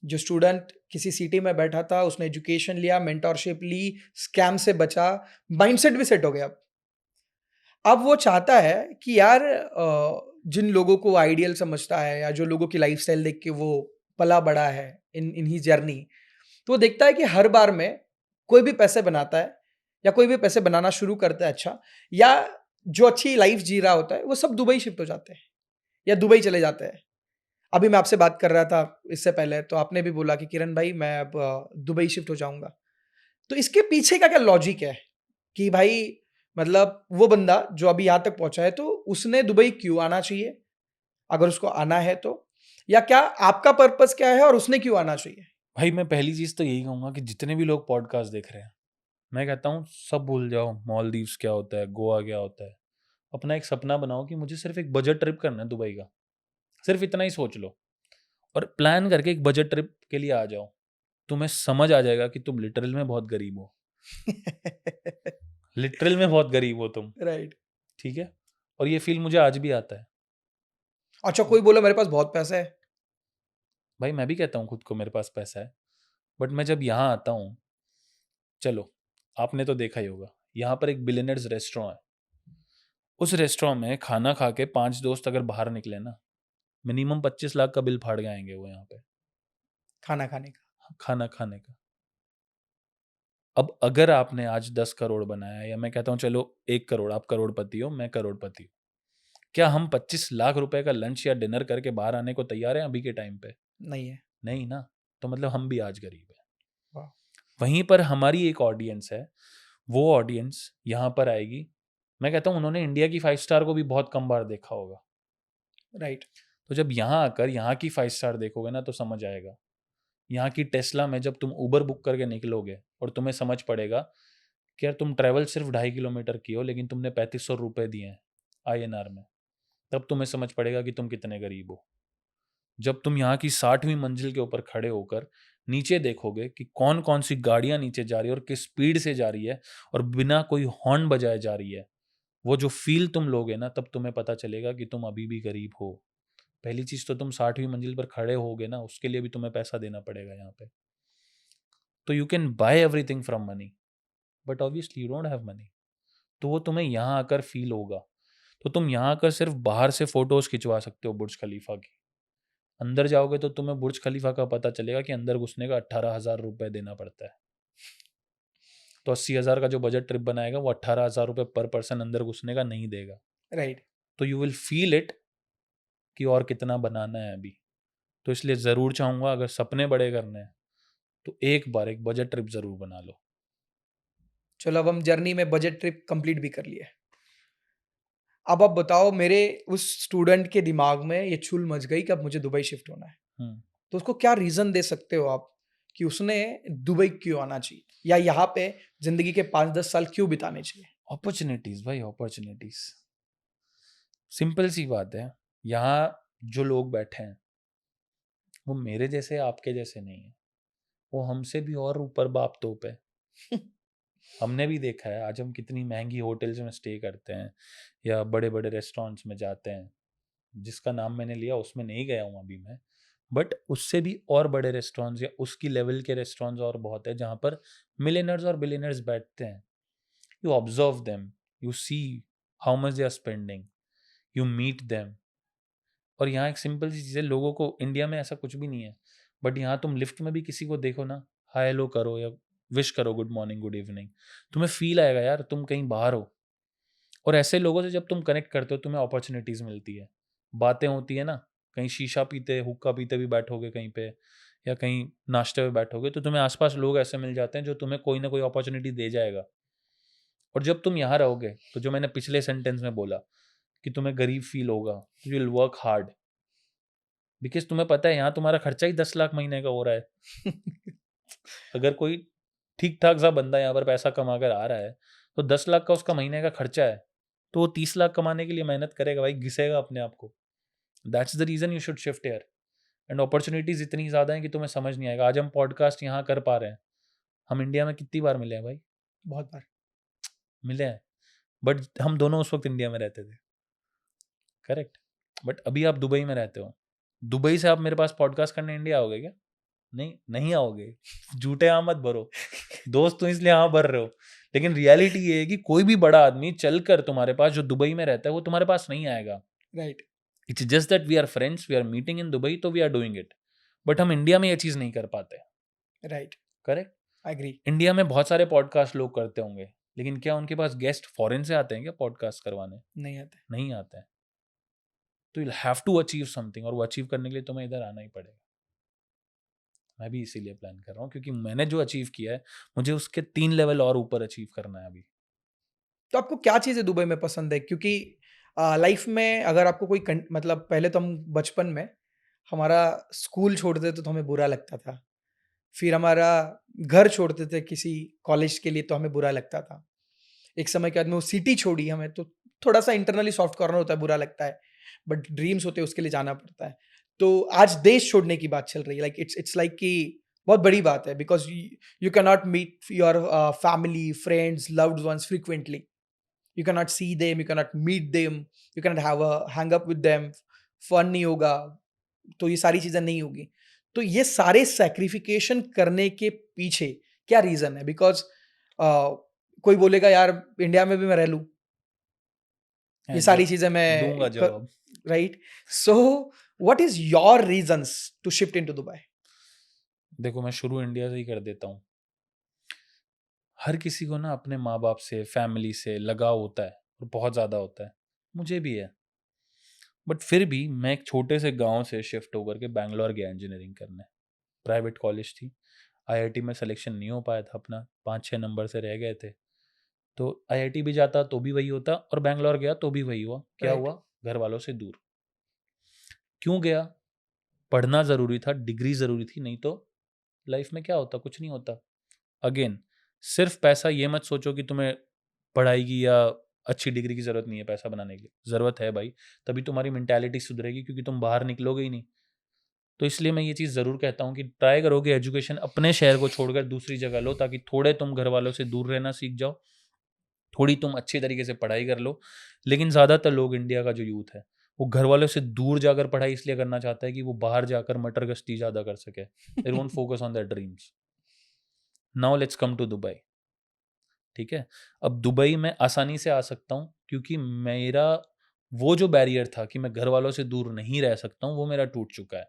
जो स्टूडेंट किसी सिटी में बैठा था, उसने एजुकेशन लिया, मेंटोरशिप ली, स्कैम से बचा, माइंडसेट भी सेट हो गया। अब वो चाहता है कि यार जिन लोगों को आइडियल समझता है या जो लोगों की लाइफस्टाइल देख के वो पला बड़ा है इन ही जर्नी, तो वो देखता है कि हर बार में कोई भी पैसे बनाता है या कोई भी पैसे बनाना शुरू करता है अच्छा, या जो अच्छी लाइफ जी रहा होता है वो सब दुबई शिफ्ट हो जाते हैं या दुबई चले जाते हैं। अभी मैं आपसे बात कर रहा था इससे पहले, तो आपने भी बोला कि किरण भाई मैं अब दुबई शिफ्ट हो जाऊंगा। तो इसके पीछे का क्या लॉजिक है कि भाई, मतलब वो बंदा जो अभी यहाँ तक पहुंचा है तो उसने दुबई क्यों आना चाहिए, अगर उसको आना है तो, या क्या आपका पर्पस क्या है और उसने क्यों आना चाहिए?
भाई मैं पहली चीज तो यही कहूंगा कि जितने भी लोग पॉडकास्ट देख रहे हैं, मैं कहता हूँ सब भूल जाओ, मॉलदीव्स क्या होता है, गोवा क्या होता है। अपना एक सपना बनाओ कि मुझे सिर्फ एक बजट ट्रिप करना है दुबई का। सिर्फ इतना ही सोच लो और प्लान करके एक बजट ट्रिप के लिए आ जाओ। तुम्हें समझ आ जाएगा कि तुम लिटरल में बहुत गरीब हो। लिटरल में बहुत गरीब हो तुम।
राइट।
ठीक है। और ये फील मुझे आज भी आता है।
अच्छा, कोई बोला मेरे पास बहुत पैसा है।
भाई मैं भी कहता हूँ खुद को मेरे पास पैसा है, बट मैं जब यहाँ आता हूँ, चलो आपने तो देखा ही होगा, यहाँ पर एक बिलियनर्स रेस्टोरेंट है। उस रेस्टोरेंट में खाना खा के 5 दोस्त अगर बाहर निकले ना, मिनिमम 25 लाख का बिल फाड़ के आएंगे वो यहाँ पे,
खाना खाने का।
खाना खाने का। अब अगर आपने आज 10 करोड़ बनाया, या मैं कहता हूँ चलो 1 करोड़, आप करोड़पति हो, मैं करोड़पति हूँ, क्या हम 25 लाख रुपए का लंच या डिनर करके बाहर आने को तैयार हैं अभी के टाइम पे?
नहीं है।
नहीं ना। तो मतलब हम भी आज गरीब हैं।
वाह।
वहीं पर हमारी एक ऑडियंस है, वो ऑडियंस यहाँ पर आएगी। मैं कहता हूँ उन्होंने इंडिया की 5 स्टार को भी बहुत कम बार देखा होगा।
राइट।
तो जब यहाँ आकर यहाँ की 5 स्टार देखोगे ना तो समझ आएगा। यहाँ की टेस्ला में जब तुम उबर बुक करके निकलोगे और तुम्हें समझ पड़ेगा कि यार तुम ट्रैवल सिर्फ 2.5 किलोमीटर की हो, लेकिन तुमने 3500 रुपये दिए हैं INR में, तब तुम्हें समझ पड़ेगा कि तुम कितने गरीब हो। जब तुम यहाँ की 60वीं मंजिल के ऊपर खड़े होकर नीचे देखोगे कि कौन कौन सी गाड़ियां नीचे जा रही है और किस स्पीड से जा रही है और बिना कोई हॉर्न बजाए जा रही है, वो जो फील तुम लोगे ना, तब तुम्हें पता चलेगा कि तुम अभी भी गरीब हो। पहली चीज तो तुम 60वीं मंजिल पर खड़े होगे ना, उसके लिए भी तुम्हें पैसा देना पड़ेगा यहाँ पे। तो you can buy everything from money, but obviously you don't have money. तो वो तुम्हें यहाँ आकर फील होगा। तो तुम यहाँ आकर सिर्फ बाहर से फोटोज खिंचवा सकते हो बुर्ज खलीफा की, अंदर जाओगे तो तुम्हें बुर्ज खलीफा का पता चलेगा कि अंदर घुसने का 18,000 रुपये देना पड़ता है। तो 80,000 का जो बजट ट्रिप बनाएगा वो 18,000 रुपये पर पर्सन अंदर घुसने का नहीं देगा।
राइट।
तो यू विल फील इट कि और कितना बनाना है अभी। तो इसलिए ज़रूर चाहूँगा, अगर सपने बड़े करने हैं तो एक बार एक बजट ट्रिप ज़रूर बना लो।
चलो अब हम जर्नी में बजट ट्रिप कंप्लीट भी कर लिए। अब आप बताओ, मेरे उस स्टूडेंट के दिमाग में ये चुल मच गई कि अब मुझे दुबई शिफ्ट होना है,
हम्म,
तो उसको क्या रीज़न दे सकते हो आप कि उसने दुबई क्यों आना चाहिए, या यहाँ पे ज़िंदगी के 5-10 साल क्यों बिताने चाहिए?
अपॉर्चुनिटीज़ भाई, अपॉर्चुनिटीज़। सिंपल सी बात है, यहाँ जो लोग बैठे हैं वो मेरे जैसे आपके जैसे नहीं है, वो हमसे भी और ऊपर बाप तोप है। हमने भी देखा है, आज हम कितनी महंगी होटल्स में स्टे करते हैं या बड़े बड़े रेस्टोरेंट्स में जाते हैं। जिसका नाम मैंने लिया उसमें नहीं गया हूँ अभी मैं, बट उससे भी और बड़े रेस्टोरेंट्स या उसकी लेवल के रेस्टोरेंट्स और बहुत है जहाँ पर मिलियनर्स और बिलियनर्स बैठते हैं। You observe them, you see how much they are spending, you meet them. और यहाँ एक सिंपल सी चीज़ है, लोगों को इंडिया में ऐसा कुछ भी नहीं है, बट यहाँ तुम लिफ्ट में भी किसी को देखो ना, हाय हेलो करो या विश करो, गुड मॉर्निंग गुड इवनिंग, तुम्हें फील आएगा यार तुम कहीं बाहर हो। और ऐसे लोगों से जब तुम कनेक्ट करते हो तुम्हें अपॉर्चुनिटीज़ मिलती है, बातें होती है ना, कहीं शीशा पीते हुक्का पीते भी बैठोगे कहीं पे या कहीं नाश्ते में बैठोगे तो तुम्हें आसपास लोग ऐसे मिल जाते हैं जो तुम्हें कोई ना कोई अपॉर्चुनिटी दे जाएगा। और जब तुम यहाँ रहोगे तो जो मैंने पिछले सेंटेंस में बोला कि तुम्हें गरीब फील होगा, you will work hard, because तुम्हें पता है यहाँ तुम्हारा खर्चा ही 10 लाख महीने का हो रहा है। अगर कोई ठीक ठाक सा बंदा यहाँ पर पैसा कमा कर आ रहा है तो 10 लाख का उसका महीने का खर्चा है, तो वो 30 लाख कमाने के लिए मेहनत करेगा भाई, घिसेगा अपने आप को। That's the reason you should shift here. And opportunities इतनी ज़्यादा हैं कि तुम्हें समझ नहीं आएगा। आज हम पॉडकास्ट यहाँ कर पा रहे हैं, हम इंडिया में कितनी बार मिले हैं भाई?
बहुत बार
मिले हैं, बट हम दोनों उस वक्त इंडिया में रहते थे, करेक्ट। बट अभी आप दुबई में रहते हो, दुबई से आप मेरे पास पॉडकास्ट करने इंडिया आओगे क्या? नहीं, नहीं आओगे। झूठे यहाँ मत भरो दोस्त, तो इसलिए यहाँ भर रहे हो। लेकिन रियलिटी ये है कि कोई भी बड़ा आदमी चलकर तुम्हारे पास जो दुबई में रहता है वो तुम्हारे पास नहीं आएगा।
Right.
It's just that we are friends, we are meeting in Dubai, तो we are doing it. But हम इंडिया में ये चीज़ नहीं कर पाते,
right.
Correct.
I agree.
India में बहुत सारे पॉडकास्ट लोग करते होंगे, लेकिन क्या उनके पास गेस्ट फॉरेन से आते हैं क्या पॉडकास्ट करवाने?
नहीं आते।
नहीं आते हैं। तो you have to achieve something, और वो अचीव करने के लिए तुम्हें इधर आना ही पड़ेगा। मैं भी इसीलिए प्लान कर रहा हूँ क्योंकि मैंने जो अचीव किया है मुझे उसके 3 लेवल और ऊपर अचीव करना है अभी।
तो आपको क्या चीज़ें दुबई में पसंद है? क्योंकि लाइफ में अगर आपको कोई मतलब पहले तो हम बचपन में हमारा स्कूल छोड़ते थे तो हमें बुरा लगता था। फिर हमारा घर छोड़ते थे किसी कॉलेज के लिए तो हमें बुरा लगता था। एक समय के बाद में वो सिटी छोड़ी हमें तो थोड़ा-सा इंटरनली सॉफ्ट कॉर्नर होता है, बुरा लगता है। बट ड्रीम्स होते हैं उसके लिए जाना पड़ता है। तो आज देश छोड़ने की बात चल रही है, लाइक इट्स लाइक कि बहुत बड़ी बात है because you can not meet your family, friends, loved ones frequently. You cannot see them, you cannot meet them, you cannot have a hang up with them, fun नहीं होगा, तो ये सारी चीज़ें नहीं होगी। तो ये सारे सैक्रिफिकेशन करने के पीछे क्या रीज़न है? बिकॉज़ कोई बोलेगा यार इंडिया में भी मैं रह लूँ, ये सारी चीज़ें
दूंगा
मैं
जवाब।
Right? So what is your reasons to shift into Dubai?
देखो मैं शुरू इंडिया से ही कर देता हूँ। हर किसी को ना अपने माँ बाप से, फैमिली से लगाव होता है और बहुत ज़्यादा होता है, मुझे भी है। बट फिर भी मैं एक छोटे से गांव से शिफ्ट होकर के बैंगलोर गया इंजीनियरिंग करने। प्राइवेट कॉलेज थी, आईआईटी में सिलेक्शन नहीं हो पाया था अपना, 5-6 नंबर से रह गए थे। तो आईआईटी भी जाता तो भी वही होता और बैंगलोर गया तो भी वही हुआ। क्या
राइट।
हुआ? घर वालों से दूर। क्यों गया? पढ़ना ज़रूरी था, डिग्री ज़रूरी थी, नहीं तो लाइफ में क्या होता? कुछ नहीं होता। अगेन, सिर्फ पैसा ये मत सोचो कि तुम्हें पढ़ाई की या अच्छी डिग्री की ज़रूरत नहीं है पैसा बनाने के लिए। ज़रूरत है भाई, तभी तुम्हारी मेंटालिटी सुधरेगी, क्योंकि तुम बाहर निकलोगे ही नहीं। तो इसलिए मैं ये चीज़ ज़रूर कहता हूँ कि ट्राई करो कि एजुकेशन अपने शहर को छोड़कर दूसरी जगह लो, ताकि थोड़े तुम घर वालों से दूर रहना सीख जाओ, थोड़ी तुम अच्छी तरीके से पढ़ाई कर लो। लेकिन ज़्यादातर लोग, इंडिया का जो यूथ है वो घर वालों से दूर जाकर पढ़ाई इसलिए करना चाहता है कि वो बाहर जाकर मटर गश्ती ज़्यादा कर सके. They won't focus on their dreams. Now let's come to Dubai. ठीक है. अब दुबई में आसानी से आ सकता हूँ क्योंकि मेरा वो जो बैरियर था कि मैं घर वालों से दूर नहीं रह सकता हूँ वो मेरा टूट चुका है.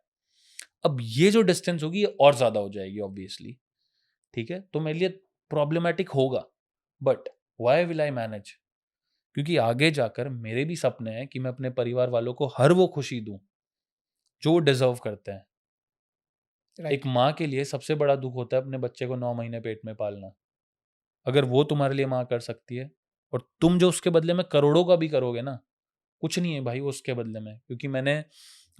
अब ये जो डिस्टेंस होगी ये और ज़्यादा हो जाएगी ऑब्वियसली. ठीक है. तो मेरे लिए प्रॉब्लमेटिक होगा. But why will I manage? क्योंकि आगे जाकर मेरे भी सपने हैं कि मैं अपने परिवार वालों को हर वो खुशी दूं जो वो डिजर्व करते हैं. एक
राइट.
माँ के लिए सबसे बड़ा दुख होता है अपने बच्चे को 9 महीने पेट में पालना. अगर वो तुम्हारे लिए माँ कर सकती है और तुम जो उसके बदले में करोड़ों का भी करोगे ना, कुछ नहीं है भाई वो उसके बदले में. क्योंकि मैंने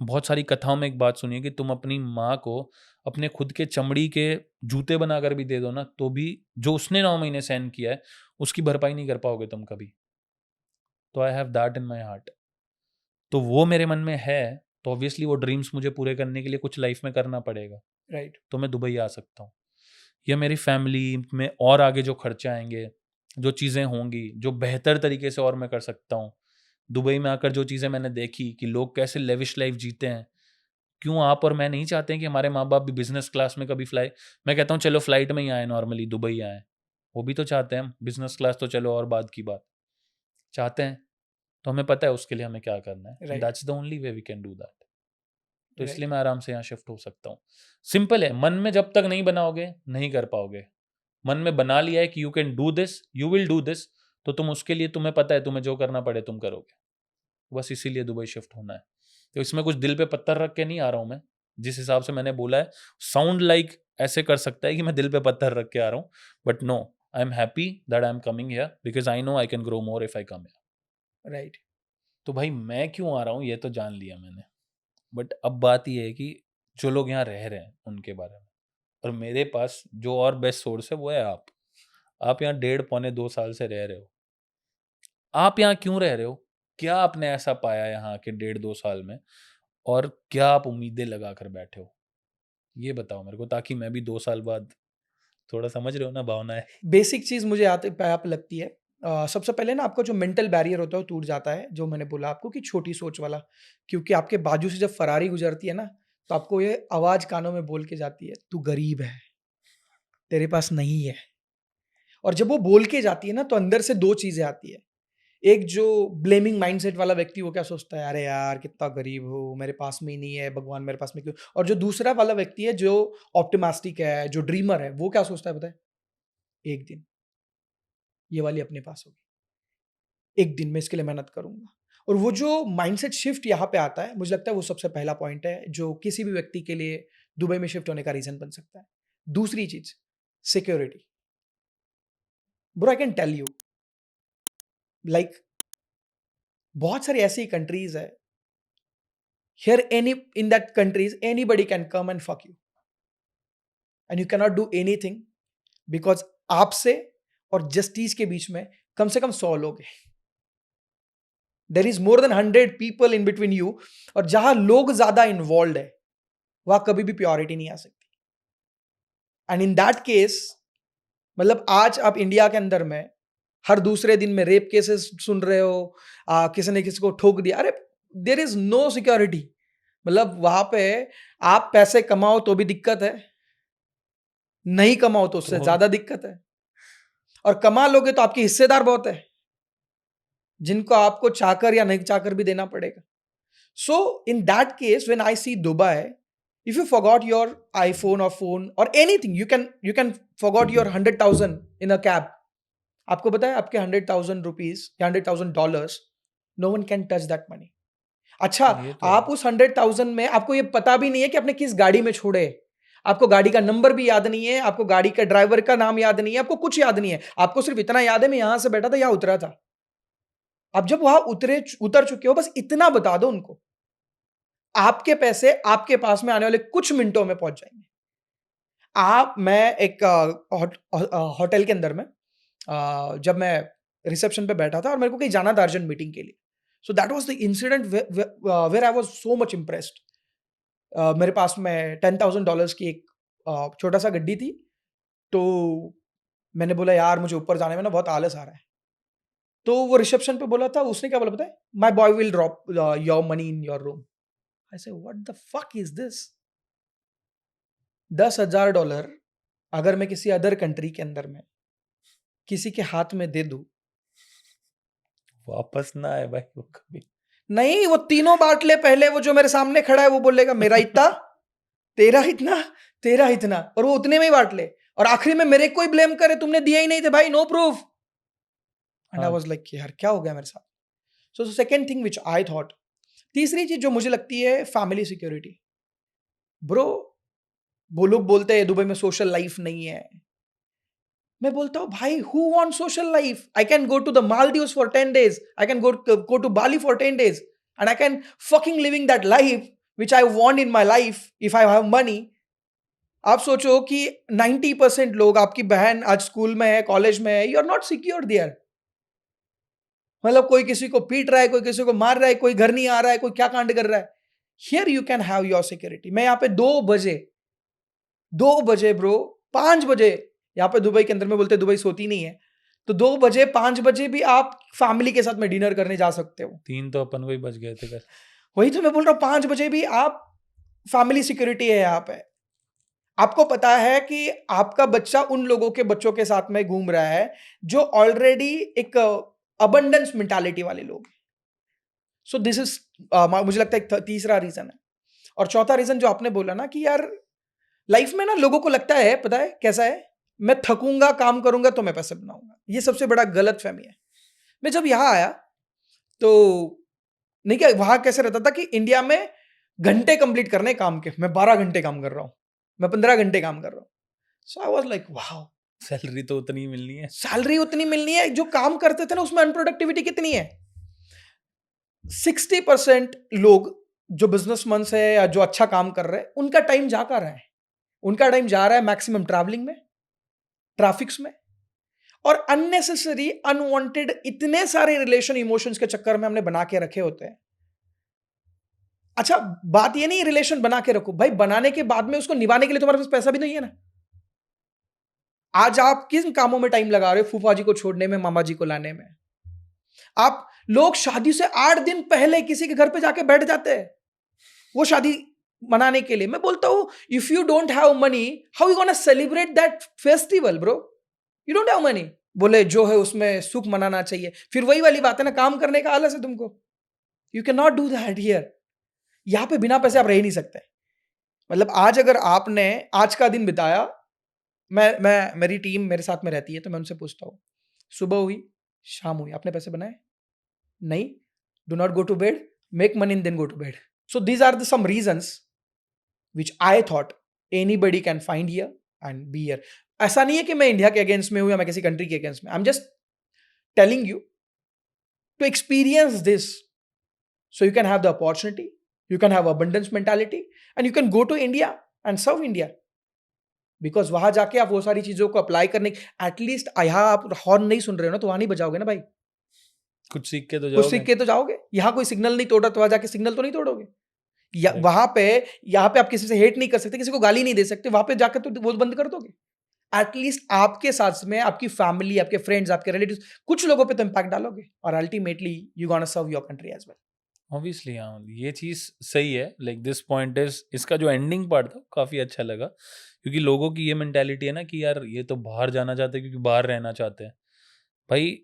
बहुत सारी कथाओं में एक बात सुनी है कि तुम अपनी माँ को अपने खुद के चमड़ी के जूते बनाकर भी दे दो ना, तो भी जो उसने 9 महीने सहन किया है उसकी भरपाई नहीं कर पाओगे तुम कभी. तो I have that in my heart. तो वो मेरे मन में है. तो ऑब्वियसली वो ड्रीम्स मुझे पूरे करने के लिए कुछ लाइफ में करना पड़ेगा.
राइट.
तो मैं दुबई आ सकता हूँ. या मेरी फैमिली में और आगे जो खर्चे आएंगे, जो चीज़ें होंगी, जो बेहतर तरीके से और मैं कर सकता हूँ. दुबई में आकर जो चीज़ें मैंने देखी कि लोग कैसे लेविश लाइफ जीते हैं. क्यों आप और मैं नहीं चाहते हैं कि हमारे माँ बाप भी बिजनेस क्लास में कभी फ्लाई. मैं कहता हूँ चलो फ्लाइट में ही आए, नॉर्मली दुबई आए. वो भी तो चाहते हैं. हम बिजनेस क्लास तो चलो और बाद की बात, चाहते हैं. तो हमें पता है उसके लिए हमें क्या करना है.
Right.
That's the only way we can do that. तो
राइट.
इसलिए मैं आराम से यहाँ शिफ्ट हो सकता हूँ. सिंपल है. मन में जब तक नहीं बनाओगे नहीं कर पाओगे. मन में बना लिया है कि you can do this, you will do this, तो तुम उसके लिए, तुम्हें पता है तुम्हें जो करना पड़े तुम करोगे. बस इसीलिए दुबई शिफ्ट होना है. तो इसमें कुछ दिल पे पत्थर रख के नहीं आ रहा हूँ मैं. जिस हिसाब से मैंने बोला है, साउंड लाइक ऐसे कर सकता है कि मैं दिल पे पत्थर रख के आ रहा हूँ. But no, I am happy that I am coming here because I know I can grow more if I come here.
Right.
तो भाई मैं क्यों आ रहा हूँ ये तो जान लिया मैंने. बट अब बात ये है कि जो लोग यहाँ रह रहे हैं उनके बारे में. और मेरे पास जो और बेस्ट सोर्स है वो है आप. आप यहाँ 1.5 पौने 2 साल से रह रहे हो. आप यहाँ क्यों रह रहे हो? क्या आपने ऐसा पाया यहाँ के 1.5 2 साल में? और क्या आप उम्मीदें लगा कर बैठे हो? ये बताओ मेरे को, ताकि मैं भी 2 साल बाद, थोड़ा समझ रहे हो ना भावनाएं.
बेसिक चीज़ मुझे आते पे आप लगती है। सबसे पहले ना आपका जो मेंटल बैरियर होता है वो टूट जाता है, जो मैंने बोला आपको कि छोटी सोच वाला। क्योंकि आपके बाजू से जब फरारी गुजरती है ना, तो आपको ये आवाज़ कानों में बोल के जाती है, "तू गरीब है, तेरे पास नहीं है।" और जब वो बोल के जाती है ना, तो अंदर से 2 चीज़ें आती है। एक जो ब्लेमिंग माइंडसेट वाला व्यक्ति, वो क्या सोचता है, "अरे यार! कितना गरीब हूँ, मेरे पास में ही नहीं है, भगवान मेरे पास में क्यों?" और जो दूसरा वाला व्यक्ति है, जो ऑप्टिमिस्टिक है, जो ड्रीमर है, वो क्या सोचता है पता है? "एक दिन ये वाली अपने पास होगी। एक दिन मैं इसके लिए मेहनत करूँगा।" और वो जो माइंडसेट शिफ्ट यहाँ पे आता है, मुझे लगता है वो सबसे पहला पॉइंट है, जो किसी भी व्यक्ति के लिए दुबई में शिफ्ट होने का रीज़न बन सकता है। दूसरी चीज़, security. Bro I can tell you, like बहुत सारी ऐसी कंट्रीज़ है, here any in that countries anybody can come and fuck you and you can not do anything because आपसे और जस्टिस के बीच में कम से कम 100 लोग हैं। There is more than 100 people in between you, और जहाँ लोग ज़्यादा इन्वॉल्व्ड है, वहाँ कभी भी प्योरिटी नहीं आ सकती। एंड इन दैट केस, मतलब आज आप इंडिया के अंदर में हर दूसरे दिन में रेप केसेस सुन रहे हो, किसी ने किसी को ठोक दिया, अरे देयर इज नो सिक्योरिटी। मतलब वहां पे आप पैसे कमाओ तो भी दिक्कत है, नहीं कमाओ तो उससे
तो
ज्यादा दिक्कत है, और कमा लोगे तो आपके हिस्सेदार बहुत है जिनको आपको चाकर या नहीं चाकर भी देना पड़ेगा। So in that case when I see Dubai, if you forgot your iPhone or phone or anything, you can forgot your 100,000 in a cab. आपको पता है आपके 100,000 रुपीज या $100,000, no one can touch that money. अच्छा,
ये तो
आप
है.
उस 100,000 में आपको ये पता भी नहीं है कि आपने किस गाड़ी में छोड़े, आपको गाड़ी का नंबर भी याद नहीं है, आपको गाड़ी का ड्राइवर का नाम याद नहीं है, आपको कुछ याद नहीं है, आपको सिर्फ इतना याद है मैं यहां से बैठा था, यहां उतरा था। आप जब वहां उतर चुके हो, बस इतना बता दो उनको, आपके पैसे आपके पास में आने वाले कुछ मिनटों में पहुंच जाएंगे। मैं एक होटल के अंदर में, जब मैं रिसेप्शन पे बैठा था और मेरे को कहीं जाना था अर्जेंट मीटिंग के लिए, so that was the incident where I was so much impressed. मेरे पास में $10,000 की एक छोटा सा गड्डी थी, तो मैंने बोला यार मुझे ऊपर जाने में ना बहुत आलस आ रहा है, तो वो रिसेप्शन पे बोला था, उसने क्या बोला पता है, my boy will drop your money in your room. I say what the fuck is this? $10,000 अगर मैं किसी अदर कंट्री के अंदर में किसी के हाथ में दे दूं,
वापस ना आए भाई वो कभी।
नहीं, वो तीनों बांट ले। पहले वो जो मेरे सामने खड़ा है वो बोलेगा मेरा इतना, तेरा इतना, तेरा इतना, और वो उतने में ही बांट ले, और आखिरी में मेरे को ही ब्लेम करे, तुमने दिया ही नहीं थे भाई, नो प्रूफ। एंड आई
हाँ
वाज लाइक यार क्या हो गया मेरे साथ? So second thing which I thought, तीसरी चीज जो मुझे लगती है, फैमिली सिक्योरिटी। ब्रो, वो लोग बोलते हैं दुबई में सोशल लाइफ नहीं है। मैं बोलता हूँ भाई, who want social life? I can go to the Maldives for 10 days, I can go to Bali for 10 days, and I can fucking living that life which I want in my life if I have money. आप सोचो कि 90% लोग, आपकी बहन आज school में है, college में है, you are not secure there. मतलब कोई किसी को पीट रहा है, कोई किसी को मार रहा है, कोई घर नहीं आ रहा है, कोई क्या कांड कर रहा है। Here you can have your security. मैं यहाँ पे 2 बजे ब्रो, 5 बजे, यहाँ पे दुबई के अंदर में बोलते दुबई सोती नहीं है, तो 2 बजे 5 बजे भी आप फैमिली के साथ में डिनर करने जा सकते हो।
3 तो अपन को ही बच गए थे कल।
वही तो मैं बोल रहा हूँ, 5 बजे भी आप, फैमिली सिक्योरिटी है यहाँ पे। आपको पता है कि आपका बच्चा उन लोगों के बच्चों के साथ में घूम रहा है जो ऑलरेडी एक अबंडेंस मेंटालिटी वाले लोग। सो दिस इज, मुझे लगता है एक तीसरा रीजन है। और चौथा रीजन जो आपने बोला ना कि यार लाइफ में ना लोगों को लगता है, पता है कैसा है, मैं थकूंगा काम करूंगा तो मैं पैसे बनाऊंगा। ये सबसे बड़ा गलत फहमी है। मैं जब यहां आया तो, नहीं क्या वहां कैसे रहता था कि इंडिया में घंटे कंप्लीट करने काम के, मैं 12 घंटे काम कर रहा हूं, मैं 15 घंटे काम कर रहा हूं। So I was like wow,
salary तो उतनी ही मिलनी है।
सैलरी उतनी मिलनी है, जो काम करते थे ना उसमें अनप्रोडक्टिविटी कितनी है। 60% लोग जो बिजनेसमैन है या जो अच्छा काम कर रहे हैं, उनका टाइम जा कर रहा है, उनका टाइम जा रहा है मैक्सिमम ट्रैवलिंग में, ट्रैफिक्स में, और अननेसेसरी अनवांटेड इतने सारे रिलेशन इमोशंस के चक्कर में हमने बना के रखे होते हैं। अच्छा, बात ये नहीं रिलेशन बना के रखो भाई, बनाने के बाद में उसको निभाने के लिए तुम्हारे पास पैसा भी नहीं है ना। आज आप किन कामों में टाइम लगा रहे हो? फूफा जी को छोड़ने में, मामा जी को लाने में। आप लोग शादी से 8 दिन पहले किसी के घर पे जाके बैठ जाते हैं वो शादी मनाने के लिए। मैं बोलता हूं, if you don't have money, how you gonna celebrate that festival bro? You don't have money, बोले जो है उसमें सुख मनाना चाहिए। फिर वही वाली बात है ना, काम करने का आलस है तुमको। You can not do that here. यहां पे बिना पैसे आप रह ही नहीं सकते। मतलब आज अगर आपने आज का दिन बिताया, मैं मेरी टीम मेरे साथ में रहती है तो मैं उनसे पूछता हूँ, सुबह हुई, शाम हुई, आपने पैसे बनाए? नहीं। Do not go to bed, make money and then go to bed. So these are the some reasons which I thought anybody can find here and be here. ऐसा नहीं है कि मैं इंडिया के अगेंस्ट में हूं या मैं किसी कंट्री के अगेंस्ट में। I am just telling you to experience this, so you can have the opportunity, you can have abundance mentality, and you can go to India and serve India, because वहां जाके आप वो सारी चीजों को apply करने, at least यहाँ आप हॉर्न नहीं सुन रहे हो ना, तो वहां नहीं बजाओगे ना भाई,
कुछ सीख के तो
कुछ
जाओगे।
सीख के तो जाओगे। यहाँ कोई सिग्नल नहीं तोड़ा तो वहां जाके सिग्नल तो नहीं तोड़ोगे। या
Correct.
वहां पे, यहाँ पे आप किसी से हेट नहीं कर सकते, किसी को गाली नहीं दे सकते, वहां पे जाकर तो वो बंद कर दोगे। एटलीस्ट आपके साथ में आपकी फैमिली, आपके फ्रेंड्स, आपके रिलेटिव्स, कुछ लोगों पे तो इम्पैक्ट डालोगे, और ultimately you gonna serve your country as well.
Obviously हाँ, ये चीज़ सही है। लाइक दिस पॉइंट इज, इसका जो एंडिंग पार्ट था काफ़ी अच्छा लगा, क्योंकि लोगों की ये मेंटालिटी है ना कि यार ये तो बाहर जाना चाहते हैं क्योंकि बाहर रहना चाहते हैं। भाई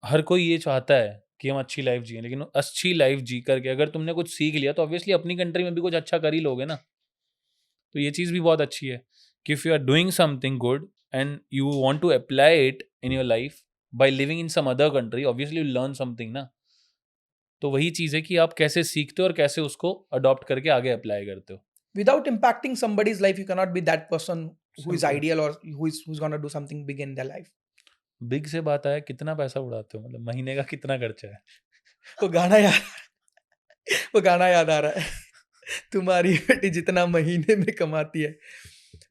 हर कोई ये चाहता है कि हम अच्छी लाइफ जिए, लेकिन अच्छी लाइफ जी करके अगर तुमने कुछ सीख लिया तो ऑब्वियसली अपनी कंट्री में भी कुछ अच्छा कर ही लोगे ना। तो ये चीज़ भी बहुत अच्छी है कि if you are doing something good and you want to apply it in your life by living in some other country, obviously you learn something ना। तो वही चीज़ है कि आप कैसे सीखते हो और कैसे उसको अडॉप्ट करके आगे अप्लाई करते हो।
Without impacting somebody's life, you cannot be that person who is
Simple.
ideal or who's going to do something big in their life.
Big से बात आया, कितना पैसा उड़ाते हो? मतलब महीने का कितना खर्चा है?
वो गाना याद वो गाना याद आ रहा है, तुम्हारी बेटी जितना महीने में कमाती है।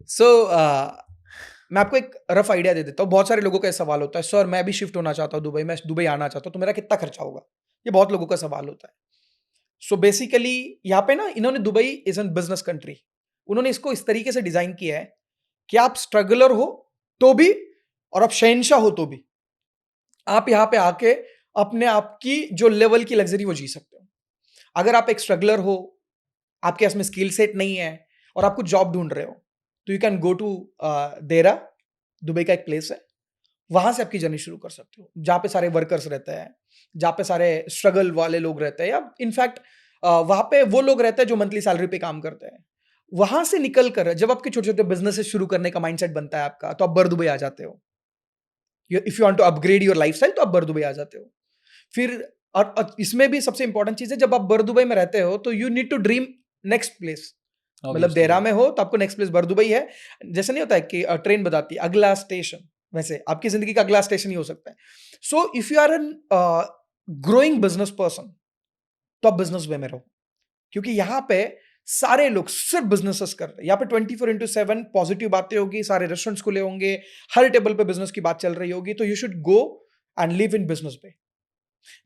सो मैं आपको एक रफ आइडिया दे देता हूँ। बहुत सारे लोगों का सवाल होता है, सर मैं भी शिफ्ट होना चाहता हूँ दुबई, मैं दुबई आना चाहता हूँ, तो मेरा कितना खर्चा होगा? ये बहुत लोगों का सवाल होता है। सो बेसिकली यहाँ पे ना, इन्होंने, Dubai is an business country, उन्होंने इसको इस तरीके से डिजाइन किया है कि आप स्ट्रगलर हो तो भी और आप शहंशाह हो तो भी, आप यहाँ पे आके अपने आप की जो लेवल की लग्जरी वो जी सकते हो। अगर आप एक स्ट्रगलर हो, आपके पास में स्किल सेट नहीं है और आप कुछ जॉब ढूंढ रहे हो, तो यू कैन गो टू देरा, दुबई का एक प्लेस है, वहां से आपकी जर्नी शुरू कर सकते हो, जहाँ पे सारे वर्कर्स रहते हैं, जहाँ पे सारे स्ट्रगल वाले लोग रहते हैं, या इनफैक्ट वहां पे वो लोग रहते हैं जो मंथली सैलरी पे काम करते हैं। वहां से निकल कर जब आपके छोटे छोटे बिजनेसेस शुरू करने का माइंडसेट बनता है आपका, तो आप बर दुबई आ जाते हो। If you want to upgrade your lifestyle, तो आप बर दुबई आ जाते हो। फिर और इसमें भी सबसे इंपॉर्टेंट चीज है, जब आप बर दुबई में रहते हो तो you need to dream next place. मतलब
ऑब्वियसली।
देरा में हो तो आपको नेक्स्ट प्लेस बर दुबई है। जैसे नहीं होता है कि ट्रेन बताती है अगला स्टेशन, वैसे आपकी जिंदगी का अगला स्टेशन ही हो सकता है। So if you are an growing business person, तो आप बिजनेस वे में रहो, क्योंकि यहाँ पे सारे लोग सिर्फ बिजनेसेस कर रहे हैं। यहाँ पे 24/7 पॉजिटिव बातें होगी, सारे रेस्टोरेंट्स खुले होंगे, हर टेबल पे बिजनेस की बात चल रही होगी। तो you should go and live in business way.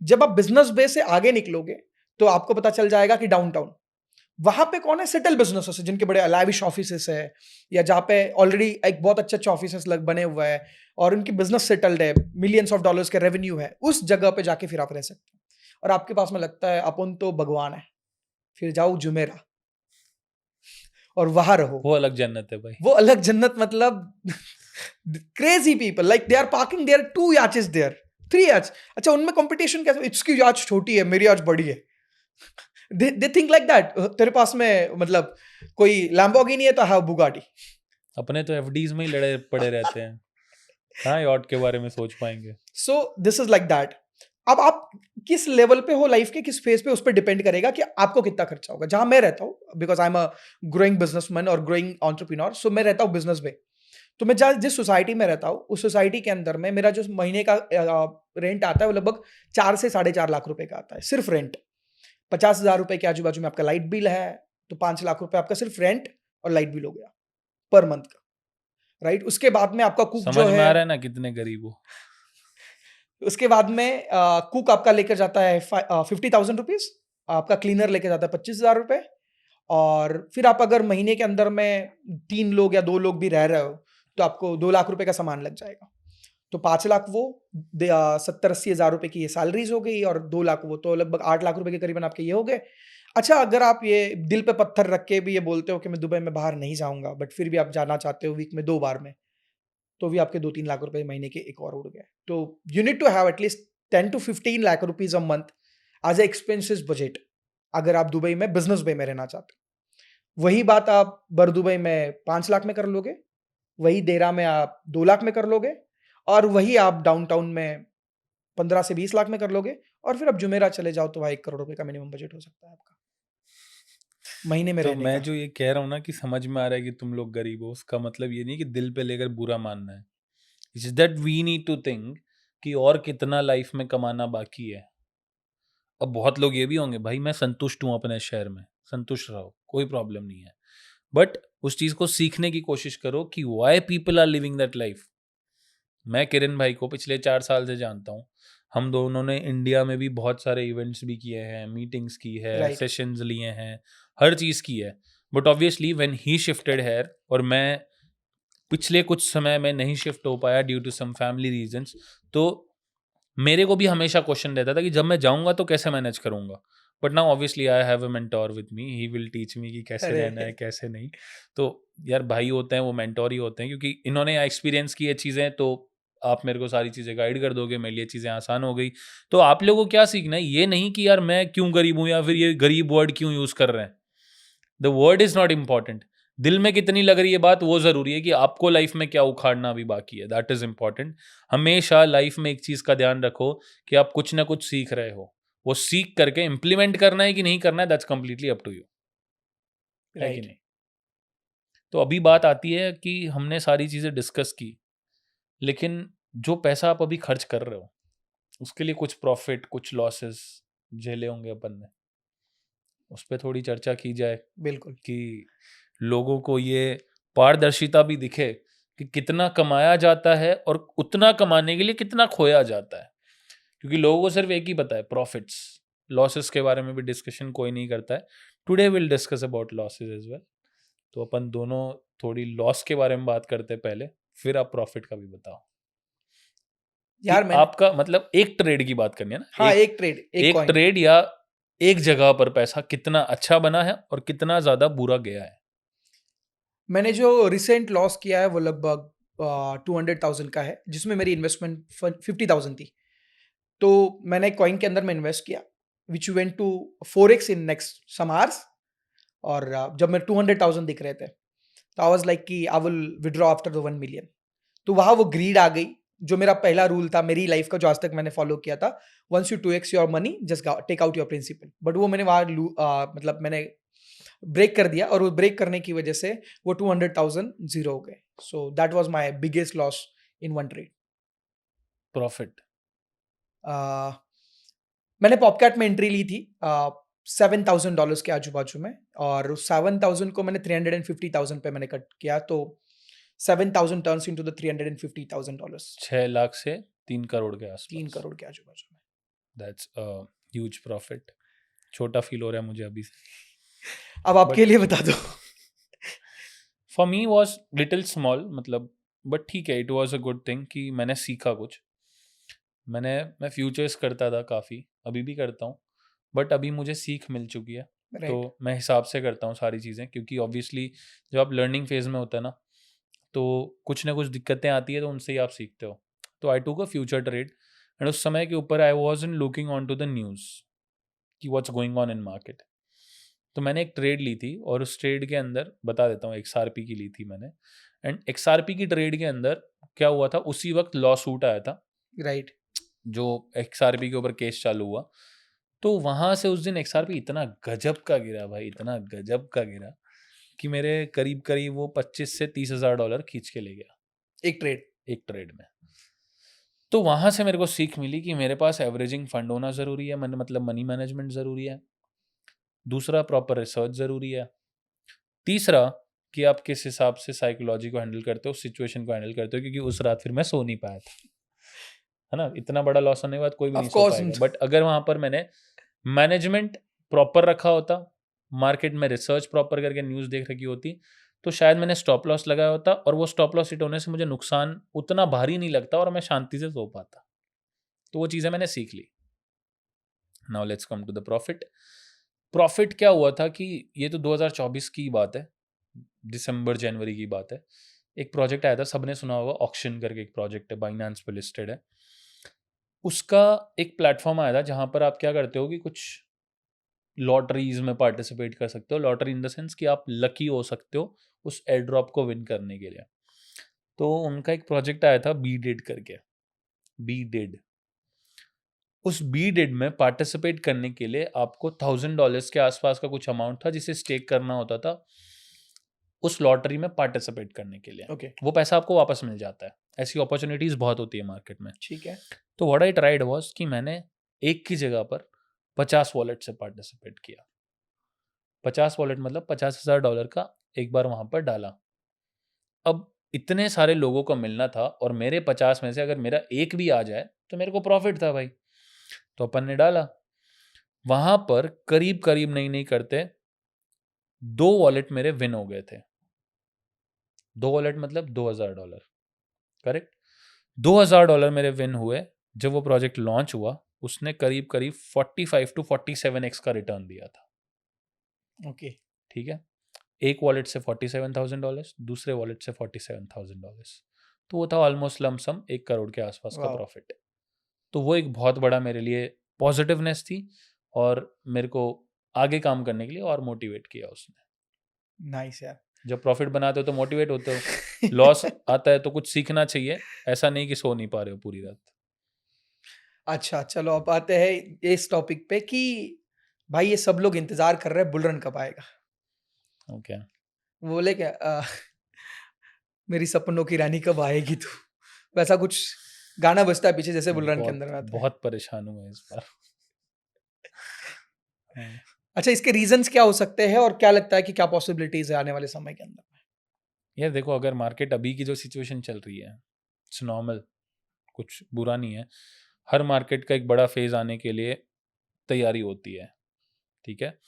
जब आप बिजनेस बे से आगे निकलोगे, तो आपको पता चल जाएगा कि डाउनटाउन वहां पे कौन है सेटल बिजनेसेस है, जिनके बड़े लाविश ऑफिसेस है, या जहां पे ऑलरेडी एक बहुत अच्छे अच्छे ऑफिसेस लग बने हुए हैं और उनकी बिजनेस सेटल्ड है, मिलियंस ऑफ डॉलर्स के रेवेन्यू है, उस जगह पे जाके फिर आप रह सकते हैं। और आपके पास में लगता है अपन तो भगवान है, फिर जाओ जुमेरा और वहां रहो।
वो अलग जन्नत है भाई।
वो अलग जन्नत, मतलब crazy people, like they are parking there 2 याचेस देयर, 3 याच। अच्छा, उनमें कंपटीशन कैसे, इसकी याच छोटी है, मेरी याच बड़ी है। They think like that. तेरे पास में मतलब कोई लैम्बोर्गिनी है तो हैव बुगाटी।
अपने तो एफडीज में ही लड़े पड़े रहते हैं, कहाँ यॉट के बारे में सोच पाएंगे।
So this is like that. अब आप किस लेवल पे हो लाइफ के, किस फेज पे, उस पर डिपेंड करेगा कि आपको कितना खर्चा होगा। जहां मैं रहता हूँ, because I am a growing businessman और ग्रोइंग एंटरप्रेन्योर, सो मैं रहता हूँ बिजनेस में। तो मैं जहाँ जिस सोसाइटी में रहता हूँ, उस सोसाइटी के अंदर में मेरा जो महीने का रेंट आता है, वो लगभग 4 से 4.5 लाख रुपए का आता है, सिर्फ रेंट। 50,000 रुपए के आजू बाजू में आपका लाइट बिल है, तो 5 लाख रुपए आपका सिर्फ रेंट और लाइट बिल हो गया पर मंथ का, राइट। उसके बाद में आपका कुक
समझ
जो
में
है,
आ रहा है ना कितने गरीब हो।
उसके बाद में कुक आपका लेकर जाता है 50,000 रुपीज, आपका क्लीनर लेकर जाता है 25,000 रुपए। और फिर आप अगर महीने के अंदर में 3 लोग या 2 लोग भी रह रहे हो, तो आपको 2 लाख रुपए का सामान लग जाएगा। तो 5 लाख वो 70-80 हज़ार रुपए की ये सैलरीज हो गई, और 2 लाख वो, तो लगभग 8 लाख रुपए के करीबन आपके ये हो गए। अच्छा, अगर आप ये दिल पे पत्थर रख के भी ये बोलते हो कि मैं दुबई में बाहर नहीं जाऊंगा, बट फिर भी आप जाना चाहते हो वीक में 2 बार में, तो भी आपके 2-3 लाख रुपए महीने के एक और उड़ गए। तो you need to have at least 10 to 15 lakh rupees a month as a expenses budget, अगर आप दुबई में बिजनेस वे में रहना चाहते हो। वही बात आप बर दुबई में 5 लाख में कर लोगे, वही देरा में आप 2 लाख में कर लोगे, और वही आप डाउनटाउन में 15 से 20 लाख में कर लोगे, और फिर आप जुमेरा चले जाओ तो वहाँ 1 करोड़ रुपए का मिनिमम बजट हो सकता है आपका महीने में
तो
रहने
मैं
का।
जो ये कह रहा हूँ ना कि समझ में आ रहा है कि तुम लोग गरीब हो, उसका मतलब ये नहीं कि दिल पे लेकर बुरा मानना है। It's that we need to think कि और कितना लाइफ में कमाना बाकी है। अब बहुत लोग ये भी होंगे, भाई मैं संतुष्ट हूँ अपने शहर में, संतुष्ट रहो, कोई प्रॉब्लम नहीं है। बट उस चीज को सीखने की कोशिश करो कि why people are living that life. मैं किरण भाई को पिछले 4 साल से जानता हूँ। हम दोनों ने इंडिया में भी बहुत सारे इवेंट्स भी किए हैं, मीटिंग्स की है,
राइट।
सेशंस लिए हैं, हर चीज की है। But obviously when he shifted here और मैं पिछले कुछ समय में नहीं शिफ्ट हो पाया due to some family reasons, तो मेरे को भी हमेशा क्वेश्चन रहता था कि जब मैं जाऊंगा तो कैसे मैनेज करूंगा। But now obviously I have a mentor with me, he will teach me कि कैसे
अरे
रहना है कैसे नहीं। तो यार भाई होते हैं वो मेंटोर ही होते हैं, क्योंकि इन्होंने एक्सपीरियंस की ये चीज़ें, तो आप मेरे को सारी चीज़ें गाइड कर दोगे, मेरे लिए चीज़ें आसान हो गई। तो आप लोगों को क्या सीखना है, ये नहीं कि यार मैं क्यों गरीब हूँ या फिर ये गरीब वर्ड क्यों यूज़ कर रहे हैं। The word is not important, दिल में कितनी लग रही है बात वो ज़रूरी है कि आपको लाइफ में क्या उखाड़ना अभी बाकी है, दैट इज़ इम्पॉर्टेंट। हमेशा लाइफ में एक चीज़ का ध्यान रखो कि आप कुछ ना कुछ सीख रहे हो, वो सीख करके इम्प्लीमेंट करना है कि नहीं करना है, that's completely up to you, है कि
राइट।
नहीं। तो अभी बात आती है कि हमने सारी चीज़ें डिस्कस की, लेकिन जो पैसा आप अभी खर्च कर रहे हो उसके लिए कुछ प्रॉफिट कुछ लॉसेस झेले होंगे अपन ने, उस पर थोड़ी चर्चा की जाए
बिल्कुल।
कि लोगों को ये पारदर्शिता भी दिखे कि कितना कमाया जाता है और उतना कमाने के लिए कितना खोया जाता है। क्योंकि लोगों को सिर्फ एक ही पता है, प्रॉफिट्स। लॉसेस के बारे में भी डिस्कशन कोई नहीं करता है। Today will discuss about losses as well. तो अपन दोनों थोड़ी लॉस के बारे में बात करते हैं पहले, फिर आप प्रॉफिट का भी बताओ।
यार मैंने
आपका मतलब एक ट्रेड की बात करनी है ना,
हाँ एक ट्रेड एक
एक
कॉइन
ट्रेड या एक जगह पर पैसा कितना अच्छा बना है और कितना ज्यादा बुरा गया है।
मैंने जो रिसेंट लॉस किया है वो लगभग 200,000 का है, जिसमें मेरी इन्वेस्टमेंट 50,000 थी। तो मैंने कॉइन के अंदर में इन्वेस्ट किया, which went to 4x in next some hours. और जब मेरे 200,000 दिख रहे थे, तो आई वाज लाइक कि I will withdraw after the 1 million. तो वहाँ वो ग्रीड आ गई, जो मेरा पहला रूल था मेरी लाइफ का, जो आज तक मैंने फॉलो किया था, once you 2x your money just take out your principal. But वो मैंने वहाँ मतलब मैंने ब्रेक कर दिया, और वो ब्रेक करने की वजह से वो 200,000 जीरो हो गए। सो that was my biggest loss in one trade.
Profit
मैंने पॉपकैट में एंट्री ली थी $7,000 के आजू बाजू में, और उस 7,000 को मैंने 350,000 पे मैंने कट किया। तो 7,000 टर्न्स इनटू द $350,000,
6 लाख से 3 करोड़ के
3
आसपास।
करोड़ के आजू बाजू में।
That's a huge profit. छोटा फील हो रहा है मुझे अभी से।
अब आपके
बट
लिए बता दो।
For me was little small, मतलब बट ठीक है, it was a good thing कि मैंने सीखा कुछ। मैं फ्यूचर्स करता था काफ़ी, अभी भी करता हूँ, बट अभी मुझे सीख मिल चुकी है।
राइट।
तो मैं हिसाब से करता हूँ सारी चीज़ें, क्योंकि ऑब्वियसली जब आप लर्निंग फेज़ में होते हैं ना, तो कुछ ना कुछ दिक्कतें आती है, तो उनसे ही आप सीखते हो। तो आई टूक अ फ्यूचर ट्रेड, एंड उस समय के ऊपर I was in looking on to the news कि what's going on in market. तो मैंने एक ट्रेड ली थी, और उस ट्रेड के अंदर बता देता हूँ, XRP की ली थी मैंने। एंड XRP की ट्रेड के अंदर क्या हुआ था, उसी वक्त लॉ सूट आया था,
राइट।
जो XRP के ऊपर केस चालू हुआ। तो वहां से उस दिन XRP इतना गजब का गिरा भाई, इतना गजब का गिरा कि मेरे करीब करीब वो 25 से 30 हज़ार डॉलर खींच के ले गया
एक ट्रेड।
एक ट्रेड में। तो वहां से मेरे को सीख मिली कि मेरे पास एवरेजिंग फंड होना ज़रूरी है, मतलब मनी मैनेजमेंट ज़रूरी है। दूसरा, प्रॉपर रिसर्च ज़रूरी है। तीसरा, कि आप किस हिसाब से साइकोलॉजी को हैंडल करते हो, सिचुएशन को हैंडल करते हो, क्योंकि उस रात फिर मैं सो नहीं पाया था, है ना। इतना बड़ा लॉस होने के बाद कोई भी
ऑफ
नहीं सो
कोर्स।
पाएगा। बट अगर वहां पर मैंने मैनेजमेंट प्रॉपर रखा होता, मार्केट में रिसर्च प्रॉपर करके न्यूज़ देख रखी होती, तो शायद मैंने स्टॉप लॉस लगाया होता, और वो स्टॉप लॉस हिट होने से मुझे नुकसान उतना भारी नहीं लगता, और मैं शांति से सो पाता। तो वो चीज़ें मैंने सीख ली। Now let's come to the profit. Profit क्या हुआ था कि ये तो 2024 की बात है, दिसंबर जनवरी की बात है। एक प्रोजेक्ट आया था, सबने सुना होगा, ऑक्शन करके एक प्रोजेक्ट है, बाइनेंस पे लिस्टेड है। उसका एक प्लेटफॉर्म आया था, जहाँ पर आप क्या करते हो कि कुछ लॉटरीज में पार्टिसिपेट कर सकते हो। लॉटरी इन द सेंस कि आप लकी हो सकते हो उस एयर ड्रॉप को विन करने के लिए। तो उनका एक प्रोजेक्ट आया था, बी डेड करके, बी डेड। उस बी डेड में पार्टिसिपेट करने के लिए आपको $1,000 के आसपास का कुछ अमाउंट था, जिसे स्टेक करना होता था उस लॉटरी में पार्टिसिपेट करने के लिए।
ओके।
वो पैसा आपको वापस मिल जाता है। ऐसी अपॉर्चुनिटीज बहुत होती है मार्केट में।
ठीक है।
तो व्हाट आई ट्राइड वाज कि मैंने एक की जगह पर 50 वॉलेट से पार्टिसिपेट किया। 50 वॉलेट मतलब $50,000 का एक बार वहां पर डाला। अब इतने सारे लोगों को मिलना था, और मेरे 50 में से अगर मेरा एक भी आ जाए तो मेरे को प्रॉफिट था भाई। तो अपन ने डाला। वहां पर करीब करीब नहीं करते 2 वॉलेट मेरे विन हो गए थे। 2 वॉलेट मतलब $2,000, करेक्ट। $2,000 मेरे विन हुए। जब वो प्रोजेक्ट लॉन्च हुआ, उसने करीब करीब 45 to 47x का रिटर्न दिया था।
ओके।
ठीक है, एक वॉलेट से $47,000, दूसरे वॉलेट से $47,000। तो वो था ऑलमोस्ट लमसम 1 करोड़ के आसपास का
वाह।
प्रॉफिट। तो वो एक बहुत बड़ा मेरे लिए पॉजिटिवनेस थी, और मेरे को आगे काम करने के लिए और मोटिवेट किया उसने।
नाइस यार।
जब प्रॉफिट बनाते हो तो मोटिवेट होते हो, लॉस आता है तो कुछ सीखना चाहिए, ऐसा नहीं कि सो नहीं पा रहे हो पूरी रात।
अच्छा, चलो अब आते हैं इस टॉपिक पे कि भाई ये सब लोग इंतजार कर रहे हैं बुल रन कब आएगा।
ओके।
वो बोले क्या मेरी सपनों की रानी कब आएगी तू, वैसा कुछ गाना बजता है पीछे, जैसे बुल रन के अंदर में आता है।
बहुत परेशान हूँ मैं इस बार। हाँ।
अच्छा, इसके रीजंस क्या हो सकते हैं, और क्या लगता है कि क्या पॉसिबिलिटीज है आने वाले समय के अंदर में?
यार देखो, अगर मार्केट अभी की जो सिचुएशन चल रही है, इट्स नॉर्मल, कुछ बुरा नहीं है। हर मार्केट का एक बड़ा फेज आने के लिए तैयारी होती है, ठीक है।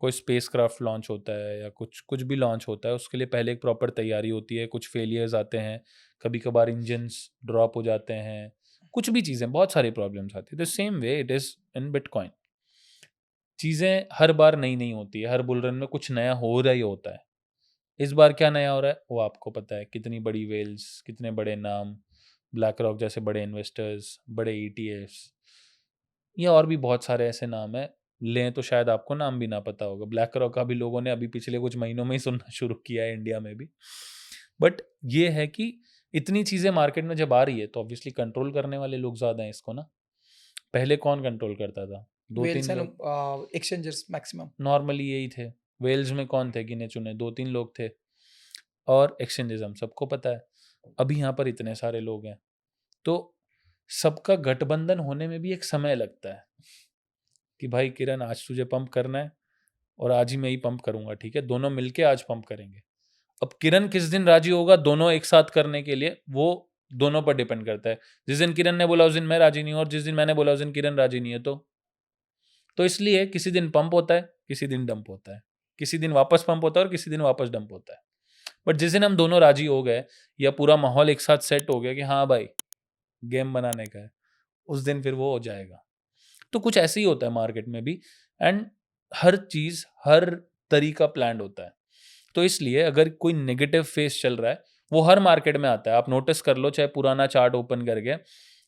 कोई स्पेस क्राफ्ट लॉन्च होता है या कुछ कुछ भी लॉन्च होता है, उसके लिए पहले एक प्रॉपर तैयारी होती है। कुछ फेलियर्स आते हैं, कभी कभार इंजन्स ड्रॉप हो जाते हैं, कुछ भी चीज़ें, बहुत सारी प्रॉब्लम्स आती है। The same way it is in bitcoin. चीज़ें हर बार नई नहीं होती है, हर बुल रन में कुछ नया हो रहा ही होता है। इस बार क्या नया हो रहा है वो आपको पता है, कितनी बड़ी वेल्स, कितने बड़े नाम, ब्लैक रॉक जैसे बड़े इन्वेस्टर्स, बड़े ईटीएफ्स, या और भी बहुत सारे ऐसे नाम हैं, लें तो शायद आपको नाम भी ना पता होगा। ब्लैक रॉक का भी लोगों ने अभी पिछले कुछ महीनों में ही सुनना शुरू किया है इंडिया में भी। बट ये है कि इतनी चीज़ें मार्केट में जब आ रही है तो ऑब्वियसली कंट्रोल करने वाले लोग ज़्यादा हैं इसको ना। पहले कौन कंट्रोल करता था?
वेल्स
2-3
एंड
लोग
एक्सचेंजर्स मैक्सिमम।
नॉर्मली यही थे। वेल्स में कौन थे? गिने-चुने 2-3 लोग थे, और एक्सचेंजेस हम सबको पता है। अभी यहाँ पर इतने सारे लोग हैं, तो सबका गठबंधन होने में भी एक समय लगता है कि भाई किरण आज तुझे पंप करना है और आज ही मैं ही पंप करूँगा, ठीक है? दोनों मिलके आज पंप करेंगे। अब किरण किस दिन राज़ी होगा दोनों एक साथ करने के लिए, वो दोनों पर डिपेंड करता है। जिस दिन किरण ने बोला उस दिन मैं राज़ी नहीं हूँ, और जिस दिन मैंने बोला उस दिन किरण राज़ी नहीं है, तो इसलिए किसी दिन पंप होता है, किसी दिन डंप होता है। किसी दिन वापस पंप होता है और किसी दिन वापस डंप होता है। बट जिस दिन हम दोनों राज़ी हो गए या पूरा माहौल एक साथ सेट हो गया कि हाँ भाई, गेम बनाने का है, उस दिन फिर वो हो जाएगा। तो कुछ ऐसे ही होता है मार्केट में भी, एंड हर चीज़, हर तरीका प्लान्ड होता है। तो इसलिए अगर कोई नेगेटिव फेस चल रहा है, वो हर मार्केट में आता है। आप नोटिस कर लो, चाहे पुराना चार्ट ओपन करके,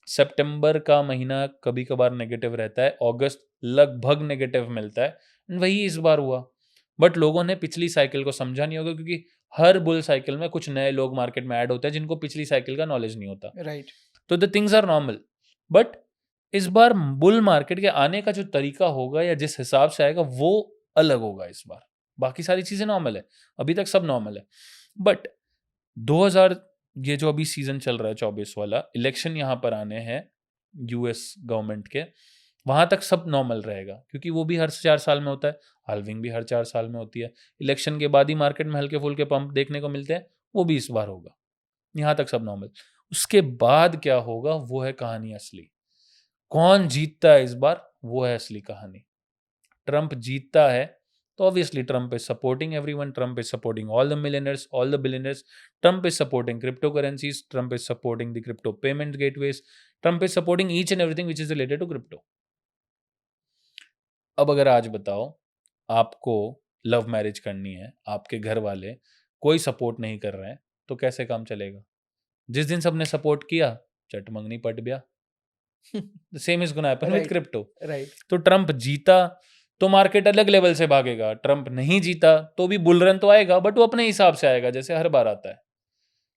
सितंबर का महीना कभी कभार नेगेटिव रहता है, अगस्त लगभग नेगेटिव मिलता है, and वही इस बार हुआ। बट लोगों ने पिछली साइकिल को समझा नहीं होगा, क्योंकि हर बुल साइकिल में कुछ नए लोग मार्केट में ऐड होते हैं जिनको पिछली साइकिल का नॉलेज नहीं होता।
राइट।
तो the things are normal. But इस बार बुल मार्केट के आने का जो तरीका होगा या जिस हिसाब से आएगा वो अलग होगा इस बार। बाकी सारी चीजें नॉर्मल है, अभी तक सब नॉर्मल है। बट 2000, ये जो अभी सीजन चल रहा है 24 वाला, इलेक्शन यहाँ पर आने हैं यूएस गवर्नमेंट के, वहां तक सब नॉर्मल रहेगा, क्योंकि वो भी हर 4 साल में होता है, हाल्विंग भी हर 4 साल में होती है। इलेक्शन के बाद ही मार्केट में हल्के फुल्के पंप देखने को मिलते हैं, वो भी इस बार होगा। यहाँ तक सब नॉर्मल। उसके बाद क्या होगा वो है कहानी असली। कौन जीतता है इस बार, वो है असली कहानी। ट्रंप जीतता है तो obviously Trump is supporting everyone, Trump is supporting all the millionaires, all the billionaires, Trump is supporting crypto currencies, Trump is supporting the crypto payment gateways, Trump is supporting each and everything which is related to crypto. अब अगर आज बताओ आपको love marriage करनी है, आपके घर वाले कोई सपोर्ट नहीं कर रहे हैं, तो कैसे काम चलेगा? जिस दिन सबने सपोर्ट किया, चट मंगनी पट गया। The same is gonna happen with crypto.
Right.
तो ट्रंप जीता तो मार्केट अलग लेवल से भागेगा, ट्रंप नहीं जीता तो भी बुल रन तो आएगा, बट वो अपने हिसाब से आएगा जैसे हर बार आता है।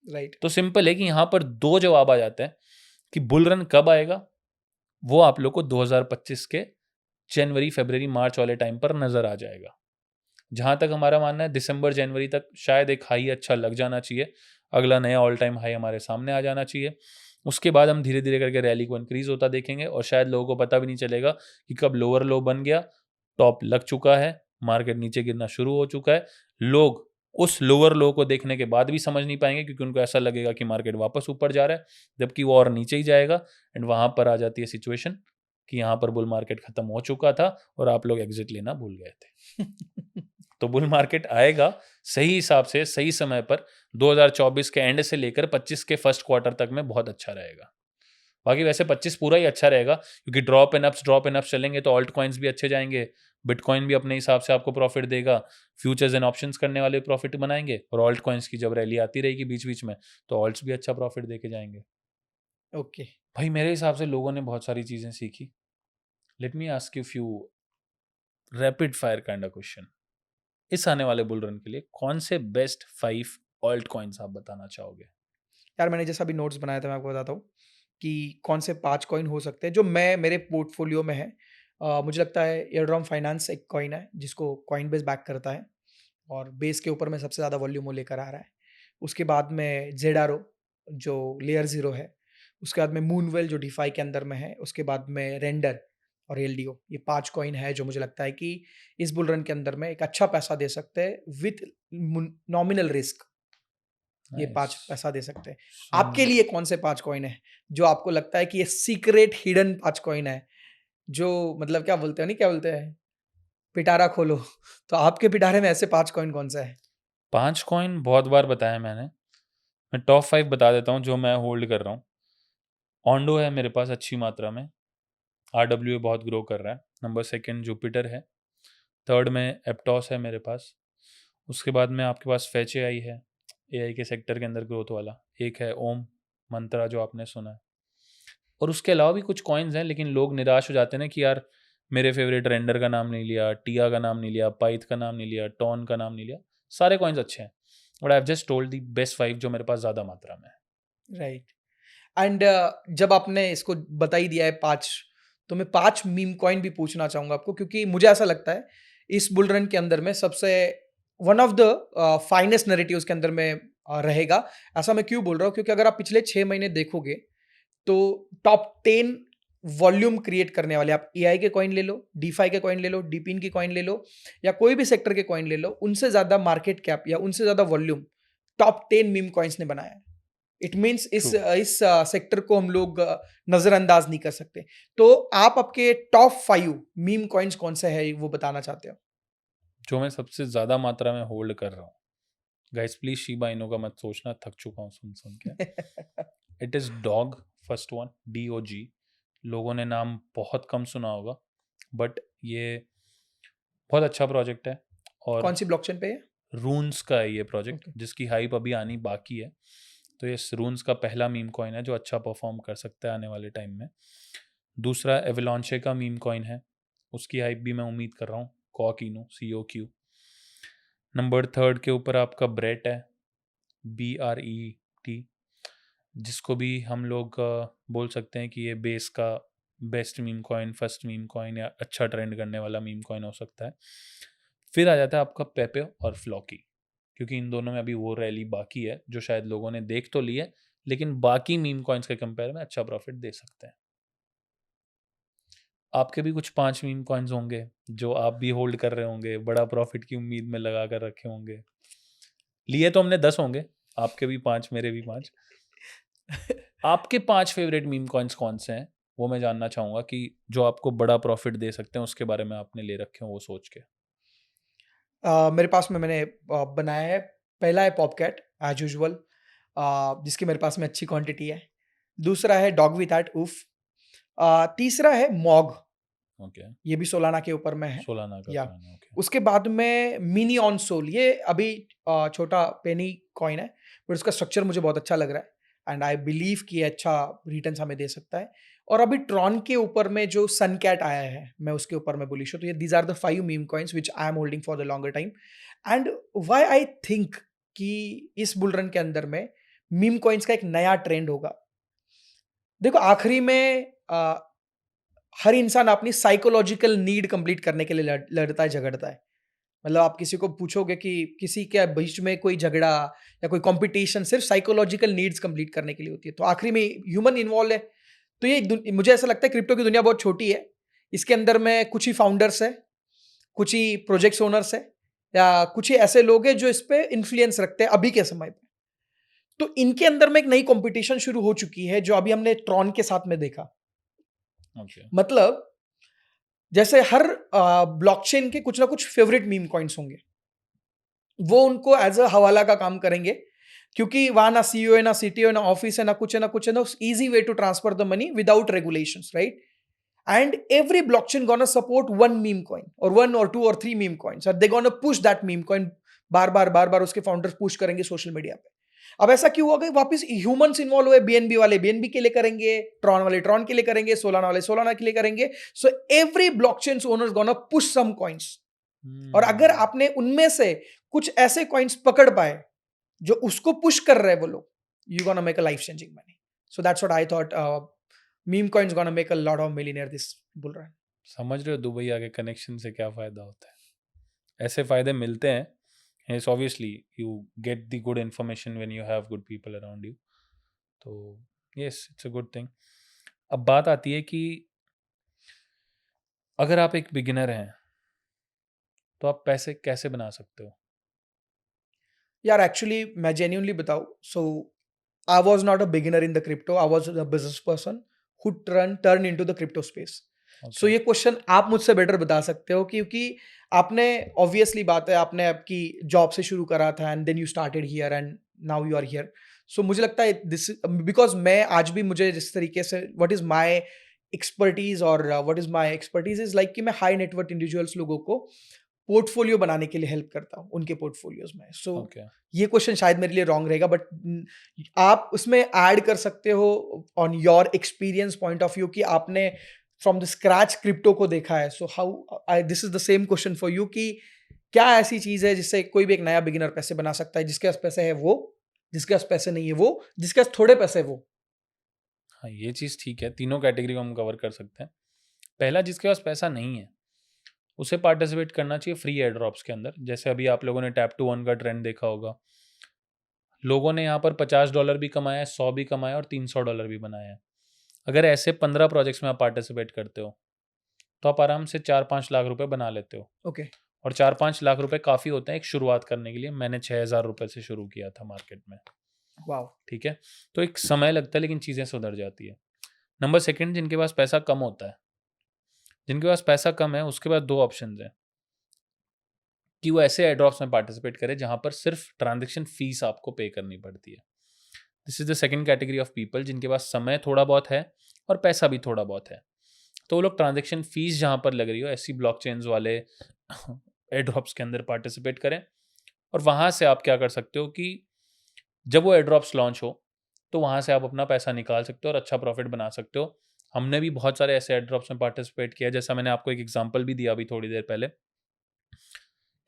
राइट।
तो सिंपल है कि यहाँ पर दो जवाब आ जाते हैं कि बुल रन कब आएगा, वो आप लोग को 2025 के जनवरी, फरवरी, मार्च वाले टाइम पर नजर आ जाएगा। जहां तक हमारा मानना है दिसंबर, जनवरी तक शायद एक हाई अच्छा लग जाना चाहिए, अगला नया ऑल टाइम हाई हमारे सामने आ जाना चाहिए। उसके बाद हम धीरे धीरे करके रैली को इंक्रीज होता देखेंगे, और शायद लोगों को पता भी नहीं चलेगा कि कब लोअर लो बन गया, टॉप लग चुका है, मार्केट नीचे गिरना शुरू हो चुका है। लोग उस लोअर लो को देखने के बाद भी समझ नहीं पाएंगे, क्योंकि उनको ऐसा लगेगा कि मार्केट वापस ऊपर जा रहा है, जबकि वो और नीचे ही जाएगा। एंड वहां पर आ जाती है सिचुएशन कि यहाँ पर बुल मार्केट खत्म हो चुका था और आप लोग एग्जिट लेना भूल गए थे। तो बुल मार्केट आएगा सही हिसाब से, सही समय पर, 2024 के एंड से लेकर 25 के फर्स्ट क्वार्टर तक में बहुत अच्छा रहेगा। बाकी वैसे 25 पूरा ही अच्छा रहेगा, क्योंकि ड्रॉप एंड अप्स चलेंगे तो ऑल्ट कॉइन्स भी अच्छे जाएंगे, बिटकॉइन भी अपने हिसाब से आपको प्रॉफिट देगा, फ्यूचर्स एंड ऑप्शंस करने वाले प्रॉफिट बनाएंगे, और ऑल्ट कॉइन्स की जब रैली आती रहेगी बीच बीच में, तो ऑल्ट्स भी अच्छा प्रॉफिट देके जाएंगे।
ओके।
भाई मेरे हिसाब से लोगों ने बहुत सारी चीजें सीखी। Let me ask you few rapid fire kind of question. इस आने वाले बुल रन के लिए कौन से बेस्ट 5 ऑल्ट कॉइन्स आप बताना चाहोगे?
यार मैंने जैसा अभी नोट्स बनाया था, मैं आपको बताता हूँ कि कौन से 5 कॉइन हो सकते हैं जो मैं मेरे पोर्टफोलियो में है। मुझे लगता है एयरड्रॉम फाइनेंस एक कॉइन है जिसको कॉइनबेस बैक करता है, और बेस के ऊपर में सबसे ज़्यादा वॉल्यूम वो लेकर आ रहा है। उसके बाद में ज़ेडारो जो लेयर ज़ीरो है, उसके बाद में मूनवेल जो डिफाई के अंदर में है, उसके बाद में रेंडर और एलडीओ। ये 5 कॉइन है जो मुझे लगता है कि इस बुल रन के अंदर में एक अच्छा पैसा दे सकते हैं विथ नॉमिनल रिस्क। ये 5
नाइस।
पैसा दे सकते हैं। आपके लिए कौन से 5 कॉइन है जो आपको लगता है कि ये सीक्रेट हिडन 5 कॉइन है, जो मतलब क्या बोलते हैं, नहीं क्या बोलते हैं, पिटारा खोलो। तो आपके पिटारे में ऐसे 5 कॉइन कौन सा है?
5 कॉइन बहुत बार बताया मैंने, मैं टॉप 5 बता देता हूँ जो मैं होल्ड कर रहा हूँ। ऑन्डो है मेरे पास अच्छी मात्रा में, RWA बहुत ग्रो कर रहा है। नंबर 2 जुपिटर है, 3rd में एप्टॉस है मेरे पास। उसके बाद में आपके पास फेच AI है, AI के सेक्टर के अंदर ग्रोथ वाला। एक है ओम मंत्रा जो आपने सुना है, और उसके अलावा भी कुछ कॉइन्स हैं, लेकिन लोग निराश हो जाते हैं ना कि यार मेरे फेवरेट रेंडर का नाम नहीं लिया, टिया का नाम नहीं लिया, पाइथ का नाम नहीं लिया, टॉन का नाम नहीं लिया। सारे कॉइन्स अच्छे हैं, but I have just told the best 5 जो मेरे पास ज़्यादा मात्रा में है।
राइट। एंड जब आपने इसको बता ही दिया है 5, तो मैं 5 मीम कॉइन भी पूछना चाहूंगा आपको, क्योंकि मुझे ऐसा लगता है इस बुल रन के अंदर में सबसे one of the finest narratives के अंदर में रहेगा। ऐसा मैं क्यों बोल रहा हूँ, क्योंकि अगर आप पिछले 6 महीने देखोगे तो टॉप 10 वॉल्यूम क्रिएट करने वाले, आप एआई के कॉइन ले लो, डीफाई के कॉइन ले लो, डीपिन की कॉइन ले लो, या कोई भी सेक्टर के कॉइन ले लो, उनसे ज्यादा मार्केट कैप या उनसे ज्यादा वॉल्यूम टॉप 10 मीम कॉइन्स ने बनाया है। इट मीन्स इस सेक्टर को हम लोग नजरअंदाज नहीं कर सकते। तो आप आपके टॉप 5 मीम कॉइन्स कौन से है वो बताना चाहते हो?
जो मैं सबसे ज़्यादा मात्रा में होल्ड कर रहा हूँ, गाइस प्लीज शिबा इनो का मत सोचना, थक चुका हूँ सुन सुन के। It is dog, first one, DOG। लोगों ने नाम बहुत कम सुना होगा, बट ये बहुत अच्छा प्रोजेक्ट है। और
कौन सी ब्लॉकचेन पे है?
रून्स का है ये प्रोजेक्ट,
Okay.
जिसकी हाइप अभी आनी बाकी है। तो ये रून्स का पहला मीम कॉइन है जो अच्छा परफॉर्म कर सकता है आने वाले टाइम में। दूसरा एवलांचे का मीम कॉइन है, उसकी हाइप भी मैं उम्मीद कर रहा हूँ, कॉकिनो, COQ। नंबर 3 के ऊपर आपका ब्रेट है, BRET, जिसको भी हम लोग बोल सकते हैं कि ये बेस का best meme coin, first meme coin या अच्छा ट्रेंड करने वाला मीम कॉइन हो सकता है। फिर आ जाता है आपका पेपे और फ्लॉकी, क्योंकि इन दोनों में अभी वो रैली बाकी है जो शायद लोगों ने देख तो ली है, लेकिन बाकी मीम कॉइन्स के कंपेयर में अच्छा प्रॉफिट दे सकते हैं। आपके भी कुछ 5 मीम कॉइन्स होंगे जो आप भी होल्ड कर रहे होंगे, बड़ा प्रॉफिट की उम्मीद में लगा कर रखे होंगे। लिए तो हमने 10 होंगे, आपके भी 5, मेरे भी 5। आपके 5 फेवरेट मीम कॉइन्स कौन से हैं, वो मैं जानना चाहूंगा, कि जो आपको बड़ा प्रॉफिट दे सकते हैं, उसके बारे में आपने ले रखे हो वो सोच के।
मेरे पास में मैंने बनाया है, पहला है पॉपकैट एज यूजुअल, जिसकी मेरे पास में अच्छी क्वांटिटी है। दूसरा है डॉग विथ एट उफ। तीसरा है मॉग,
ओके,
ये भी सोलाना के ऊपर में है।
सोलाना का
या
कॉइन है, ओके।
उसके बाद में मिनी ऑन सोल, ये अभी छोटा पेनी कॉइन है, बट उसका स्ट्रक्चर मुझे बहुत अच्छा लग रहा है एंड आई बिलीव कि ये अच्छा रिटर्न्स हमें दे सकता है। और अभी ट्रॉन के ऊपर में जो सन कैट आया है, मैं उसके ऊपर में बुलिश हूँ। तो ये these are the 5 meme coins which I am holding for the longer time. And why I think कि इस बुल रन के अंदर में मीम कॉइन्स का एक नया ट्रेंड होगा। देखो, आखिरी में हर इंसान अपनी साइकोलॉजिकल नीड कंप्लीट करने के लिए लड़ता है, झगड़ता है। मतलब आप किसी को पूछोगे कि किसी के बीच में कोई झगड़ा या कोई कंपटीशन सिर्फ साइकोलॉजिकल नीड्स कंप्लीट करने के लिए होती है, तो आखिरी में ह्यूमन इन्वॉल्व है। तो ये मुझे ऐसा लगता है क्रिप्टो की दुनिया बहुत छोटी है, इसके अंदर में कुछ ही फाउंडर्स है, कुछ ही प्रोजेक्ट्स ओनर्स है, या कुछ ही ऐसे लोग हैं जो इस पे इन्फ्लुएंस रखते हैं अभी के समय पे। तो इनके अंदर में एक नई कंपटीशन शुरू हो चुकी है, जो अभी हमने ट्रॉन के साथ में देखा।
ओके,
मतलब जैसे हर ब्लॉकचेन के कुछ ना कुछ फेवरेट मीम कॉइन्स होंगे, वो उनको एज अ हवाला का काम करेंगे, क्योंकि वहां ना सीईओ है, ना सीटीओ है, ना ऑफिस है, ना कुछ है, ना कुछ है, ना easy way to transfer the money without regulations, right? And every blockchain gonna support one meme coin or 1 or 2 or 3 meme coins, और they gonna push that meme coin बार बार उसके फाउंडर्स पुश करेंगे सोशल मीडिया पे। अब ऐसा क्यों होगा? वापस humans involve हुए, बीएनबी वाले बीएनबी के लिए करेंगे, ट्रॉन वाले ट्रॉन के लिए करेंगे, सोलाना वाले सोलाना के लिए करेंगे। So every blockchain owners gonna push some coins, और अगर आपने उनमें से कुछ ऐसे कॉइन्स पकड़ पाए जो उसको पुश कर रहे हैं वो लोग, you gonna make a life changing money. So that's what I thought, meme coins gonna make a lot of millionaire this bull run.
समझ रहे हो दुबई आके कनेक्शन से क्या फ़ायदा होता है? ऐसे फ़ायदे मिलते हैं। Yes, obviously you get the good information when you have good people around you. तो yes, it's a good thing. अब बात आती है कि अगर आप एक बिगिनर हैं तो आप पैसे कैसे बना सकते हो?
यार एक्चुअली मैं जेन्युइनली बताऊं, so I was not a beginner in the crypto, I was a business person who turn into the crypto space. So
Okay.
ये क्वेश्चन आप मुझसे बेटर बता सकते हो, क्योंकि आपने, ऑब्वियसली बात है, आपने आपकी जॉब से शुरू करा था and then you started here and now you are here. So मुझे लगता है दिस, बिकॉज मैं आज भी मुझे जिस तरीके से व्हाट इज माय एक्सपर्टीज और what is my expertise is like कि मैं हाई नेटवर्थ इंडिविजुअल्स लोगों को पोर्टफोलियो बनाने के लिए हेल्प करता हूँ उनके पोर्टफोलियोज में. So
okay.
ये क्वेश्चन शायद मेरे लिए रॉन्ग रहेगा, बट आप उसमें ऐड कर सकते हो on your experience point of view कि आपने फ्रॉम द स्क्रैच क्रिप्टो को देखा है. So how this is the same question for you कि क्या ऐसी चीज है जिससे कोई भी एक नया बिगिनर पैसे बना सकता है, जिसके पास पैसे है वो, जिसके पास पैसे नहीं है वो, जिसके पास थोड़े पैसे है वो.
हाँ, ये चीज़ ठीक है, तीनों कैटेगरी को हम कवर कर सकते हैं. पहला, जिसके पास पैसा नहीं है उसे पार्टिसिपेट करना चाहिए फ्री एयर ड्रॉप्स के अंदर. जैसे अभी आप लोगों ने टैप टू वन का ट्रेंड देखा होगा. लोगों ने यहाँ पर $50 भी कमाया है, 100 भी कमाया और $300 भी बनाया है. अगर ऐसे 15 प्रोजेक्ट्स में आप पार्टिसिपेट करते हो तो आप आराम से 4-5 लाख रुपए बना लेते हो.
ओके.
और 4-5 लाख रुपए काफ़ी होते हैं एक शुरुआत करने के लिए. मैंने 6,000 रुपए से शुरू किया था मार्केट में.
वाओ.
ठीक है, तो एक समय लगता है लेकिन चीज़ें सुधर जाती है. नंबर सेकंड, जिनके पास पैसा कम होता है, जिनके पास पैसा कम है उसके पास दो ऑप्शन हैं कि वो ऐसे एयरड्रॉप्स में पार्टिसिपेट करे जहां पर सिर्फ ट्रांजेक्शन फीस आपको पे करनी पड़ती है. This is the second category of people जिनके पास समय थोड़ा बहुत है और पैसा भी थोड़ा बहुत है. तो वो लोग ट्रांजेक्शन फीस जहां पर लग रही हो ऐसी ब्लॉकचेन्स वाले एयरड्रॉप्स के अंदर पार्टिसिपेट करें. और वहां से आप क्या कर सकते हो कि जब वो एयरड्रॉप्स लॉन्च हो तो वहां से आप अपना पैसा निकाल सकते हो और अच्छा प्रॉफिट बना सकते हो. हमने भी बहुत सारे ऐसे एयरड्रॉप्स में पार्टिसिपेट किया, जैसा मैंने आपको एक एग्जांपल भी दिया अभी थोड़ी देर पहले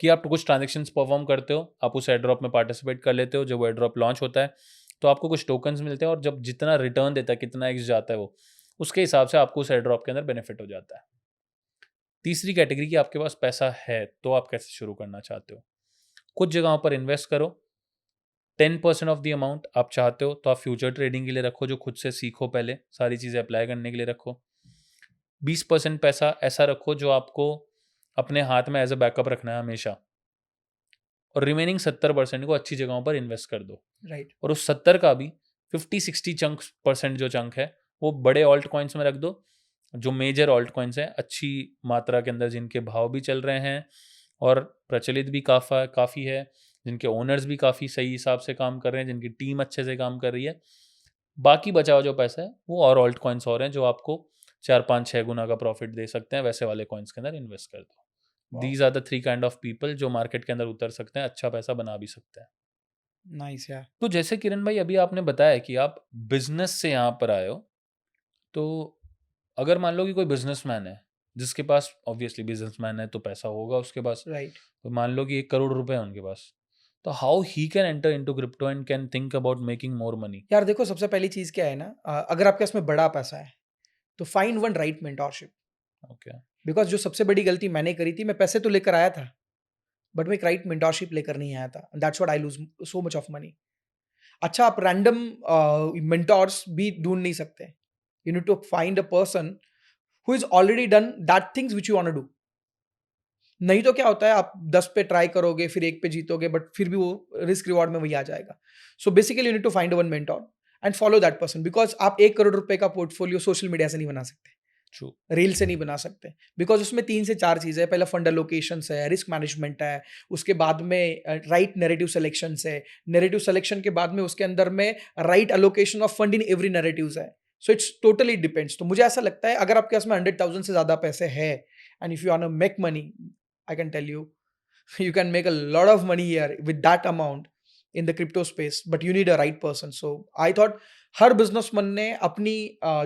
कि आप कुछ ट्रांजेक्शन्स परफॉर्म करते हो, आप उस एयरड्रॉप में पार्टिसिपेट कर लेते हो. जब वो एयरड्रॉप लॉन्च होता है तो आपको कुछ टोकन्स मिलते हैं और जब जितना रिटर्न देता है, कितना एक्स जाता है वो, उसके हिसाब से आपको उस एयरड्रॉप के अंदर बेनिफिट हो जाता है. तीसरी कैटेगरी की, आपके पास पैसा है तो आप कैसे शुरू करना चाहते हो. कुछ जगहों पर इन्वेस्ट करो. 10% ऑफ द अमाउंट आप चाहते हो तो आप फ्यूचर ट्रेडिंग के लिए रखो, जो खुद से सीखो, पहले सारी चीज़ें अप्लाई करने के लिए रखो. 20% पैसा ऐसा रखो जो आपको अपने हाथ में एज अ बैकअप रखना है हमेशा. और रिमेनिंग 70% को अच्छी जगहों पर इन्वेस्ट कर दो.
राइट.
और उस 70 का भी 50-60 परसेंट जो चंक है वो बड़े ऑल्ट कॉइन्स में रख दो, जो मेजर ऑल्ट कॉइन्स हैं, अच्छी मात्रा के अंदर, जिनके भाव भी चल रहे हैं और प्रचलित भी काफ़ी है, जिनके ओनर्स भी काफ़ी सही हिसाब से काम कर रहे हैं, जिनकी टीम अच्छे से काम कर रही है. बाकी बचा हुआ जो पैसा है वो और ऑल्ट कॉइन्स और हैं जो आपको 4-5-6 गुना का प्रॉफिट दे सकते हैं. वैसे वाले कॉइन्स के अंदर इन्वेस्ट कर दो. These are the 3 kind of people जो मार्केट के अंदर उतर सकते हैं, अच्छा पैसा बना भी सकते हैं.
नाइस यार.
तो जैसे किरण भाई अभी आपने बताया कि आप बिजनेस से यहाँ पर आए हो, तो अगर मान लो कि कोई बिजनेसमैन है जिसके पास, ऑब्वियसली बिजनेसमैन है तो पैसा होगा उसके पास,
राइट.
तो मान लो कि 1 करोड़ रुपए है उनके पास, तो how he can enter into crypto and can think about making more money.
यार देखो, सबसे पहली चीज क्या है ना, अगर आपके पास में बड़ा पैसा है तो find one right mentorship.
Okay.
Because जो सबसे बड़ी गलती मैंने करी थी, मैं पैसे तो लेकर आया था बट मैं एक राइट मेंटोरशिप लेकर नहीं आया था. That's what I lose so much of money. अच्छा, आप रैंडम मेंटोर्स भी ढूंढ नहीं सकते. You need to find a person who is already done that things which you want to do. नहीं तो क्या होता है, आप 10 पे ट्राई करोगे, फिर 1 पे जीतोगे, बट फिर भी वो रिस्क रिवॉर्ड में वही आ जाएगा. So basically you need to find one mentor and follow that person. Because आप 1 करोड़ रुपए का पोर्टफोलियो सोशल मीडिया से नहीं बना सकते,
ट्रू.
रील से नहीं बना सकते. बिकॉज उसमें 3 से 4 चीज़ें है. पहला फंड एलोकेशन है, रिस्क मैनेजमेंट है, उसके बाद में राइट नैरेटिव सिलेक्शन है, नैरेटिव सिलेक्शन के बाद में उसके अंदर में right allocation of fund in every narratives है. So it's totally depends. तो मुझे ऐसा लगता है अगर आपके पास में 100,000 से ज़्यादा पैसे है and if you want to make money, I can tell you, you can make a lot of money here with that amount in the crypto space, but you need a right person. So I thought her businessman ने अपनी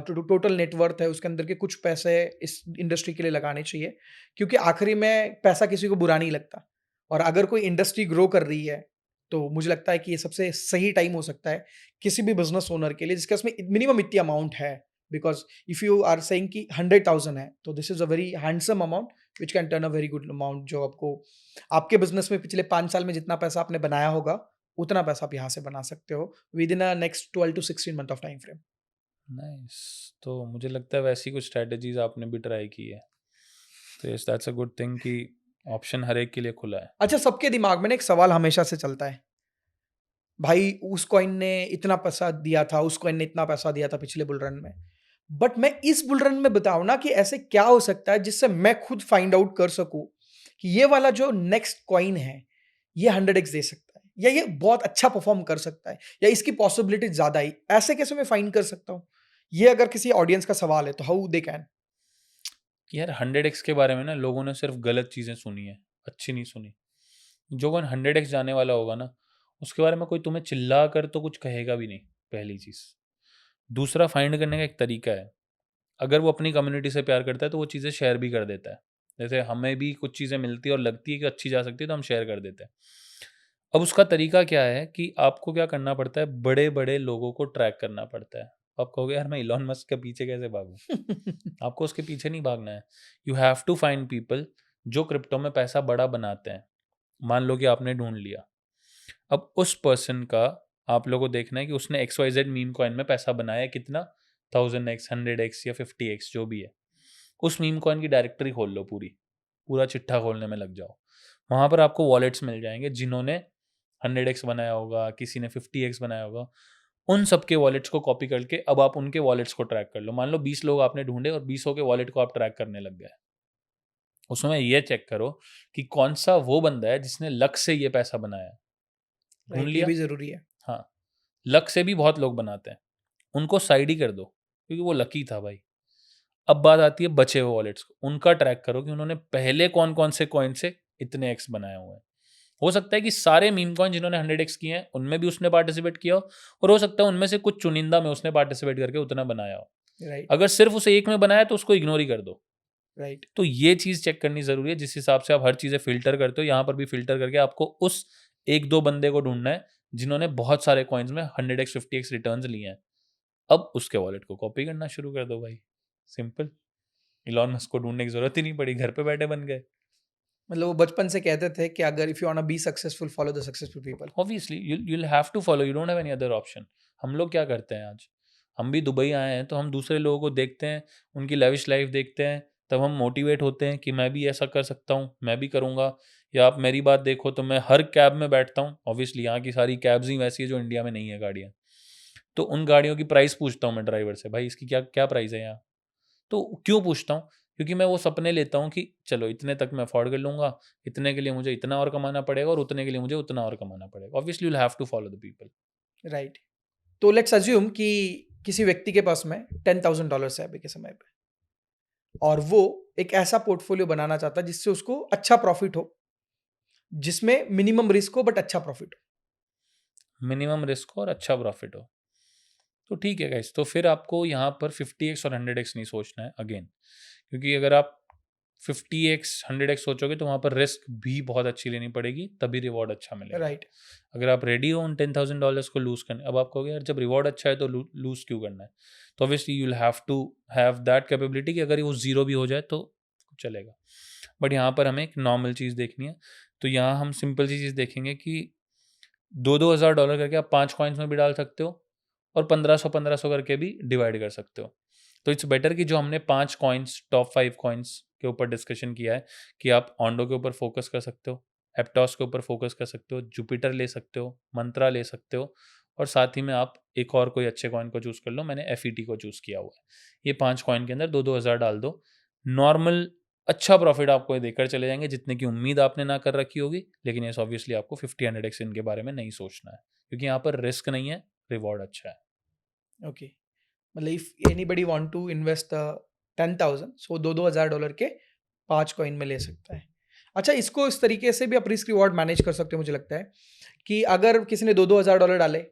total net worth है उसके अंदर के कुछ पैसे इस industry के लिए लगाने चाहिए, क्योंकि आखिरी में पैसा किसी को बुरा नहीं लगता. और अगर कोई इंडस्ट्री ग्रो कर रही है तो मुझे लगता है कि ये सबसे सही टाइम हो सकता है किसी भी बिजनेस ओनर के लिए जिसके उसमें मिनिमम इतनी अमाउंट है. Because if you are saying कि 100,000 है तो this is a very handsome amount which can turn a very good amount, जो आपको आपके बिजनेस में पिछले 5 साल में जितना पैसा आपने बनाया होगा उतना पैसा आप यहाँ से बना सकते हो with in a next 12 to 16 month of time frame.
Nice. तो मुझे लगता है वैसी कुछ स्ट्रेटेजीज आपने भी ट्राई की है, तो yes, that's a good thing कि ऑप्शन हर एक के लिए खुला है.
अच्छा, सबके दिमाग में ना एक सवाल हमेशा से चलता है, भाई उस कॉइन ने इतना पैसा दिया था, उस कॉइन ने इतना पैसा दिया था पिछले बुल रन में. बट मैं इस बुल रन में बताऊं ना कि ऐसे क्या हो सकता है जिससे मैं खुद फाइंड आउट कर सकूं कि ये वाला जो नेक्स्ट कॉइन है ये 100x दे सकता है. या ये बहुत अच्छा परफॉर्म कर सकता है, या इसकी पॉसिबिलिटी ज्यादा है, ऐसे कैसे मैं फाइंड कर सकता हूँ? ये अगर किसी ऑडियंस का सवाल है तो हाउ दे कैन।
यार 100x के बारे में ना लोगों ने सिर्फ गलत चीज़ें सुनी है, अच्छी नहीं सुनी। जो कौन 100x जाने वाला होगा ना, उसके बारे में कोई तुम्हें चिल्ला कर तो कुछ कहेगा भी नहीं, पहली चीज़। दूसरा, फाइंड करने का एक तरीका है। अगर वो अपनी कम्युनिटी से प्यार करता है तो वो चीज़ें शेयर भी कर देता है। जैसे हमें भी कुछ चीज़ें मिलती है और लगती है कि अच्छी जा सकती है तो हम शेयर कर देते हैं। अब उसका तरीका क्या है कि आपको क्या करना पड़ता है, बड़े-बड़े लोगों को ट्रैक करना पड़ता है। आप कहोगे यार मैं इलॉन मस्क के पीछे कैसे भागूँ? आपको उसके पीछे नहीं भागना है। You have to find people जो क्रिप्टो में पैसा बड़ा बनाते हैं। मान लो कि आपने ढूँढ लिया। अब उस पर्सन का आप लोगों को देखना है कि उसने XYZ मीम कॉइन में पैसा बनाया है कितना, 1000x, 100x या 50x जो भी है। उस मीम कॉइन की डायरेक्टरी खोल लो पूरी, पूरा चिट्ठा खोलने में लग जाओ। वहाँ पर आपको वॉलेट्स मिल जाएँगे जिन्होंने 100x बनाया होगा, किसी ने 50x बनाया होगा। उन सबके वॉलेट्स को कॉपी करके अब आप उनके वॉलेट्स को ट्रैक कर लो। मान लो 20 लोग आपने ढूँढे और 20 के वॉलेट को आप ट्रैक करने लग गए। उसमें ये चेक करो कि कौन-सा वो बंदा है जिसने लक से ये पैसा बनाया है। ढूँढ
राइट, ये
लिया?
भी जरूरी है।
हाँ, लक से भी बहुत लोग बनाते हैं। उनको साइड ही कर दो, क्योंकि वो लकी था भाई। अब बात आती है बचे हुए वॉलेट्स को, उनका ट्रैक करो कि उन्होंने पहले कौन-कौन से कॉइन से इतने एक्स बनाए हुए हैं। हो सकता है कि सारे मीम कॉइन जिन्होंने 100x किए हैं, उनमें भी उसने पार्टिसिपेट किया हो और हो सकता है उनमें से कुछ चुनिंदा में उसने पार्टिसिपेट करके उतना बनाया हो।
राइट।
अगर सिर्फ उसे एक में बनाया तो उसको इग्नोर ही कर दो।
राइट।
तो ये चीज़ चेक करनी ज़रूरी है, जिस हिसाब से आप हर चीज़ें फ़िल्टर करते हो, यहाँ पर भी फ़िल्टर करके आपको उस 1-2 बंदे को ढूँढना है, जिन्होंने बहुत सारे कॉइन्स में 100x, 50x रिटर्न्स लिए हैं। अब उसके वॉलेट को कॉपी करना शुरू कर दो भाई, सिंपल। इलॉन मस्क को ढूँढने की ज़रूरत ही नहीं पड़ी, घर पे बैठे बन गए।
मतलब वो बचपन से कहते थे कि अगर if you want to be successful follow the successful people.
Obviously you'll have to follow, you don't have any other option। हम लोग क्या करते हैं आज, हम भी दुबई आए हैं तो हम दूसरे लोगों को देखते हैं, उनकी लैविश लाइफ देखते हैं, तब हम मोटिवेट होते हैं कि मैं भी ऐसा कर सकता हूँ, मैं भी करूँगा। या आप मेरी बात देखो तो मैं हर कैब में बैठता हूँ, ऑब्वियसली यहाँ की सारी कैब्स ही वैसी है जो इंडिया में नहीं है गाड़ियाँ। तो उन गाड़ियों की प्राइस पूछता हूँ मैं ड्राइवर से, भाई इसकी क्या क्या प्राइस है यहाँ। तो क्यों पूछता हूँ? क्योंकि मैं वो सपने लेता हूँ कि चलो इतने तक मैं अफ़ोर्ड कर लूँगा, इतने के लिए मुझे इतना और कमाना पड़ेगा और उतने के लिए मुझे उतना और कमाना पड़ेगा। Obviously you will have to follow the people.
Right. तो लेट्स अज्यूम कि किसी व्यक्ति के पास में $10,000 है अभी के समय पे, और वो एक ऐसा पोर्टफोलियो बनाना चाहता है जिससे उसको अच्छा प्रॉफिट हो, जिसमें मिनिमम रिस्क हो बट अच्छा प्रॉफिट
मिनिमम रिस्क और अच्छा प्रॉफिट हो। तो ठीक है गाइस, तो फिर आपको यहाँ पर 50x और 100x नहीं सोचना है अगेन, क्योंकि अगर आप 50x 100x सोचोगे तो वहाँ पर रिस्क भी बहुत अच्छी लेनी पड़ेगी, तभी रिवॉर्ड अच्छा
हो।
मिलेगा।
राइट।
अगर आप रेडी हो उन $10,000 को लूज़ करने, अब आप कहोगे यार जब रिवॉर्ड अच्छा है तो लूज़ क्यों करना है? तो obviously you will have to have that capability कि अगर वो ज़ीरो भी हो जाए तो चलेगा। बट यहाँ पर हमें एक नॉर्मल चीज़ देखनी है, तो यहाँ हम सिंपल सी चीज़ देखेंगे कि $2,000 करके आप 5 कॉइन्स में भी डाल सकते हो और 1500 करके भी डिवाइड कर सकते हो। तो इट्स बेटर कि जो हमने 5 कॉइन्स, टॉप 5 कॉइन्स के ऊपर डिस्कशन किया है कि आप ओंडो के ऊपर फोकस कर सकते हो, एप्टॉस के ऊपर फोकस कर सकते हो, जुपिटर ले सकते हो, मंत्रा ले सकते हो और साथ ही में आप एक और कोई अच्छे कॉइन को चूज़ कर लो। मैंने एफईटी को चूज़ किया हुआ है। ये 5 कॉइन के अंदर 2-2 हज़ार डाल दो। नॉर्मल अच्छा प्रॉफिट आपको ये देकर चले जाएँगे जितने की उम्मीद आपने ना कर रखी होगी, लेकिन येस ऑब्वियसली आपको 50-100x इनके बारे में नहीं सोचना है, क्योंकि यहाँ पर रिस्क नहीं है, रिवॉर्ड अच्छा है।
ओके। मतलब if anybody want to invest 10,000, so $2,000 के 5 कॉइन में ले सकता है। अच्छा, इसको इस तरीके से भी आप रिस्क रिवॉर्ड मैनेज कर सकते हो मुझे लगता है, कि अगर किसी ने $2,000 डाले,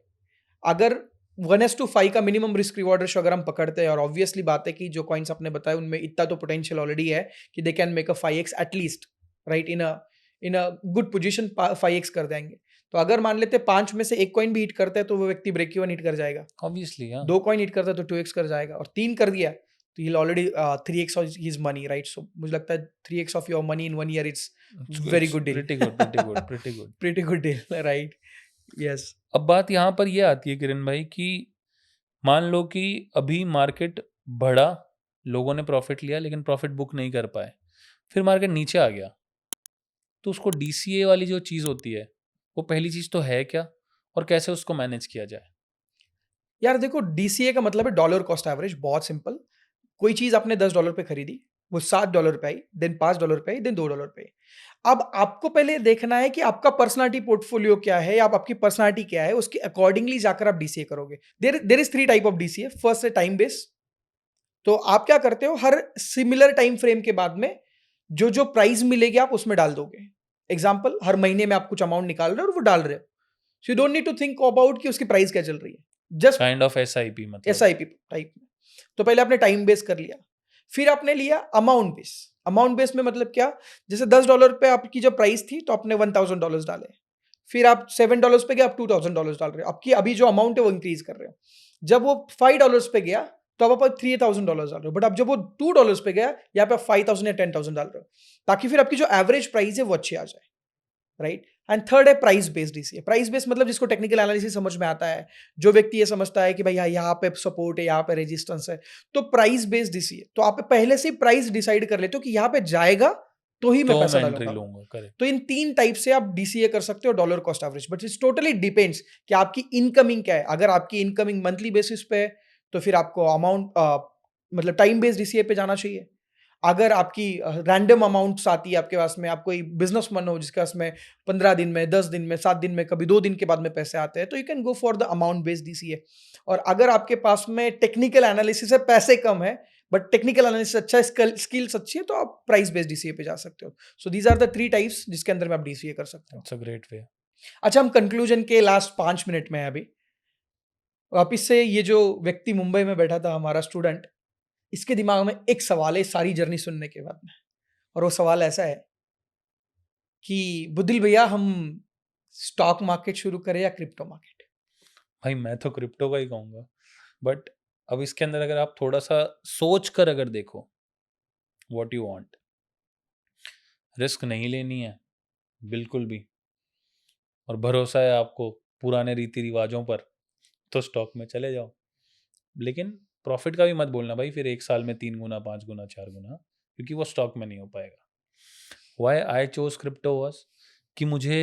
अगर 1:5 का मिनिमम रिस्क रिवॉर्ड रेशो अगर हम पकड़ते हैं, और ऑब्वियसली बात है कि जो कॉइन्स आपने बताए उनमें इतना तो पोटेंशियल ऑलरेडी है कि they can make a 5x at least, right, in a good position 5x कर देंगे। तो अगर मान लेते हैं 5 में से एक कॉइन भी हिट करता है तो वो व्यक्ति ब्रेक इवन हिट कर जाएगा।
ऑब्वियसली हाँ।
2 कॉइन हिट करता है तो 2x कर जाएगा, और 3 कर दिया तो he already 3x of his money, right. So मुझे लगता है 3x of your money in 1 year, it's very good deal.
Pretty good, pretty good, pretty good.
Pretty good deal, right. Yes.
अब बात यहाँ पर ये आती है किरण भाई कि मान लो कि अभी मार्केट बढ़ा, लोगों ने प्रॉफिट लिया लेकिन प्रॉफिट बुक नहीं कर पाए, फिर मार्केट नीचे आ गया, तो उसको डीसीए वाली जो चीज़ होती है, वो पहली चीज़ तो है क्या और कैसे उसको मैनेज किया जाए?
यार देखो, डीसीए का मतलब है डॉलर कॉस्ट एवरेज, बहुत सिंपल। कोई चीज़ आपने $10 पे खरीदी, वो $7 पे आई, देन $5 पे आई, देन $2 पे आई। अब आपको पहले देखना है कि आपका पर्सनालिटी पोर्टफोलियो क्या है या आपकी पर्सनालिटी क्या है, उसके अकॉर्डिंगली जाकर आप डीसीए करोगे। There is 3 type of DCA. First है टाइम बेस। तो आप क्या करते हो, हर सिमिलर टाइम फ्रेम के बाद में जो जो प्राइस मिलेगी आप उसमें डाल दोगे। एग्जाम्पल, हर महीने में आप कुछ अमाउंट निकाल रहे हो और वो डाल रहे हो। So you don't need to think about कि उसकी प्राइस क्या चल रही है, जस्ट
काइंड ऑफ एसआईपी मतलब।
एसआईपी टाइप में। तो पहले आपने टाइम बेस कर लिया, फिर आपने लिया अमाउंट बेस। अमाउंट बेस में मतलब क्या, जैसे $10 पे आपकी जब प्राइस थी तो आपने $1000 डाले, फिर आप $7 पे गए, आप $2000 डाल रहे हो, आपकी अभी जो अमाउंट है वो इंक्रीज कर रहे हो। जब वो $5 पे गया तो अब आप $3000 डाल रहे हो, बट अब जब वो $2 पे गया, यहाँ पे आप 5000 या 10000 डाल रहे हो, ताकि फिर आपकी जो एवरेज प्राइस है वो अच्छी आ जाए, राइट। एंड थर्ड है price based DCA. Price based मतलब जिसको टेक्निकल एनालिसिस समझ में आता है, जो व्यक्ति ये समझता है कि भाई यहाँ पे सपोर्ट है, यहाँ पे रेजिस्टेंस है, तो प्राइस बेस्ड डीसीए। तो आप पहले से प्राइस डिसाइड कर लेते हो कि यहाँ पे जाएगा तो ही मैं
तो
पैसा
मैं एंट्री
डालूंगा।
लूंगा, करेक्ट।
तो इन 3 टाइप से आप डीसीए कर सकते हो, dollar cost average. But it's totally depends कि आपकी इनकमिंग क्या है। अगर आपकी इनकमिंग मंथली बेसिस पे है तो फिर आपको अमाउंट मतलब टाइम बेस्ड डीसीए पे जाना चाहिए। अगर आपकी रैंडम अमाउंट्स आती है आपके पास में, आप कोई बिजनेसमैन हो जिसके पास में 15 दिन में, 10 दिन में, 7 दिन में, कभी 2 दिन के बाद में पैसे आते हैं, तो you can go for the amount based DCA. और अगर आपके पास में टेक्निकल एनालिसिस है, पैसे कम है बट टेक्निकल एनालिसिस अच्छा है, स्किल्स अच्छी है, तो आप प्राइस बेस्ड डीसीए पे जा सकते हो। So these are the 3 types जिसके अंदर में आप डीसीए कर सकते हो।
It's a great way.
अच्छा, हम कंक्लूजन के लास्ट 5 मिनट में हैं अभी। वापिस से ये जो व्यक्ति मुंबई में बैठा था, हमारा स्टूडेंट, इसके दिमाग में एक सवाल है सारी जर्नी सुनने के बाद में, और वो सवाल ऐसा है कि बुद्धिल भैया, हम स्टॉक मार्केट शुरू करें या क्रिप्टो मार्केट?
भाई मैं तो क्रिप्टो का ही कहूंगा, बट अब इसके अंदर अगर आप थोड़ा सा सोच कर अगर देखो, व्हाट यू वांट, रिस्क नहीं लेनी है बिल्कुल भी, और भरोसा है आपको पुराने रीति रिवाजों पर, तो स्टॉक में चले जाओ। लेकिन प्रॉफिट का भी मत बोलना भाई, फिर 1 साल में 3 गुना, 5 गुना, 4 गुना, क्योंकि वो स्टॉक में नहीं हो पाएगा। Why I chose crypto was कि मुझे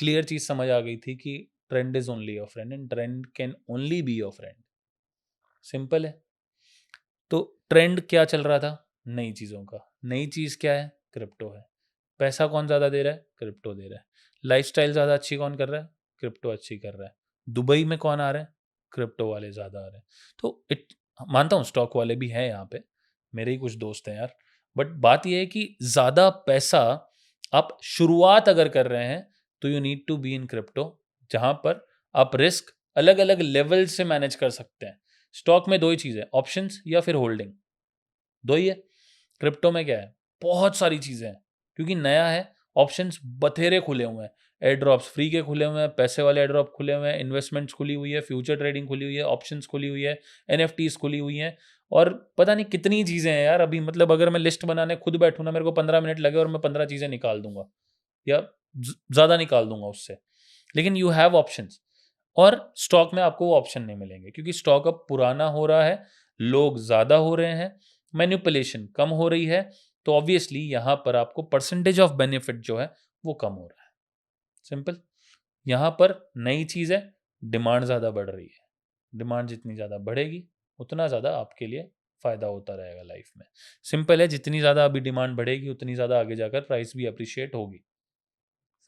क्लियर चीज समझ आ गई थी कि trend is only your friend and trend can only be your friend. Simple है। तो ट्रेंड क्या चल रहा था? नई चीज़ों का। नई चीज़ क्या है? क्रिप्टो है। पैसा कौन ज़्यादा दे रहा है? क्रिप्टो दे रहा है। लाइफस्टाइल ज़्यादा अच्छी कौन कर रहा है? क्रिप्टो अच्छी कर रहा है। दुबई में कौन आ रहा है? क्रिप्टो वाले ज़्यादा आ रहे हैं। तो मानता हूँ स्टॉक वाले भी हैं यहाँ पे, मेरे ही कुछ दोस्त हैं यार, बट बात यह है कि ज़्यादा पैसा आप शुरुआत अगर कर रहे हैं तो you need to be in crypto, जहाँ पर आप रिस्क अलग अलग लेवल से मैनेज कर सकते हैं। स्टॉक में 2 ही चीज़ है, ऑप्शंस या फिर होल्डिंग, 2 ही है। क्रिप्टो में क्या है? बहुत सारी चीज़ें हैं, क्योंकि नया है, ऑप्शंस बथेरे खुले हुए हैं। एयर ड्रॉप्स फ्री के खुले हुए हैं, पैसे वाले एयर ड्रॉप खुले हुए हैं, इन्वेस्टमेंट्स खुली हुई है, फ्यूचर ट्रेडिंग खुली हुई है, ऑप्शंस खुली हुई है, एनएफटीज खुली हुई हैं, और पता नहीं कितनी चीज़ें हैं यार। अभी मतलब अगर मैं लिस्ट बनाने खुद बैठूँ ना, मेरे को 15 मिनट लगे और मैं 15 चीज़ें निकाल दूंगा, या ज़्यादा निकाल दूंगा उससे। लेकिन यू हैव ऑप्शंस, और स्टॉक में आपको वो ऑप्शन नहीं मिलेंगे, क्योंकि स्टॉक अब पुराना हो रहा है, लोग ज़्यादा हो रहे हैं, मैनिपुलेशन कम हो रही है, तो ऑब्वियसली यहाँ पर आपको परसेंटेज ऑफ बेनिफिट जो है वो कम हो रहा है। सिंपल। यहाँ पर नई चीज़ है, डिमांड ज़्यादा बढ़ रही है। डिमांड जितनी ज़्यादा बढ़ेगी उतना ज़्यादा आपके लिए फ़ायदा होता रहेगा लाइफ में। सिंपल है, जितनी ज़्यादा अभी डिमांड बढ़ेगी उतनी ज़्यादा आगे जाकर प्राइस भी अप्रिशिएट होगी।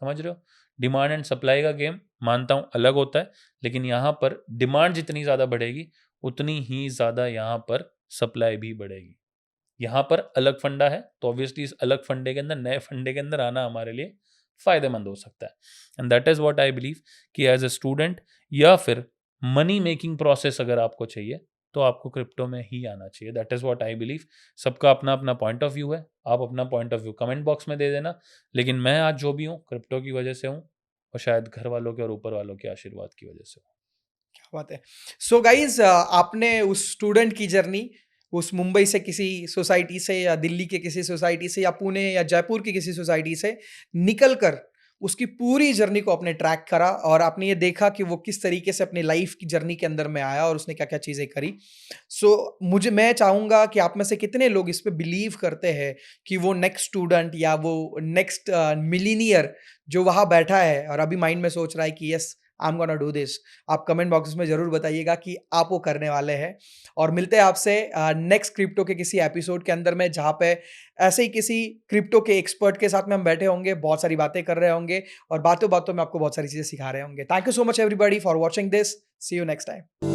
समझ रहे हो? डिमांड एंड सप्लाई का गेम मानता हूँ अलग होता है, लेकिन यहाँ पर डिमांड जितनी ज़्यादा बढ़ेगी उतनी ही ज़्यादा यहाँ पर सप्लाई भी बढ़ेगी। यहाँ पर अलग फंडा है, तो ऑब्वियसली इस अलग फंडे के अंदर, नए फंडे के अंदर आना हमारे लिए फ़ायदेमंद हो सकता है। And that is what I believe कि एज अ स्टूडेंट या फिर मनी मेकिंग प्रोसेस अगर आपको चाहिए तो आपको क्रिप्टो में ही आना चाहिए। That is what I believe. सबका अपना अपना पॉइंट ऑफ व्यू है, आप अपना point of view comment box में दे देना, लेकिन मैं आज जो भी हूँ क्रिप्टो की वजह से हूँ, और शायद घर वालों के और ऊपर वालों के आशीर्वाद की वजह से हूँ।
क्या बात है। सो गाइज, आपने उस स्टूडेंट की जर्नी, उस मुंबई से किसी सोसाइटी से या दिल्ली के किसी सोसाइटी से या पुणे या जयपुर की किसी सोसाइटी से निकल कर उसकी पूरी जर्नी को आपने ट्रैक करा, और आपने ये देखा कि वो किस तरीके से अपनी लाइफ की जर्नी के अंदर में आया और उसने क्या क्या चीज़ें करी। सो मैं चाहूँगा कि आप में से कितने लोग इस पे बिलीव करते हैं कि वो नेक्स्ट स्टूडेंट या वो नेक्स्ट मिलीनियर जो वहाँ बैठा है और अभी माइंड में सोच रहा है कि yes, I am gonna do this. आप कमेंट बॉक्स में जरूर बताइएगा कि आप वो करने वाले हैं। और मिलते हैं आपसे नेक्स्ट क्रिप्टो के किसी एपिसोड के अंदर में, जहाँ पे ऐसे ही किसी क्रिप्टो के एक्सपर्ट के साथ में हम बैठे होंगे, बहुत सारी बातें कर रहे होंगे और बातों बातों में आपको बहुत सारी चीजें सिखा रहे होंगे। Thank you so much everybody for watching this. See you next time.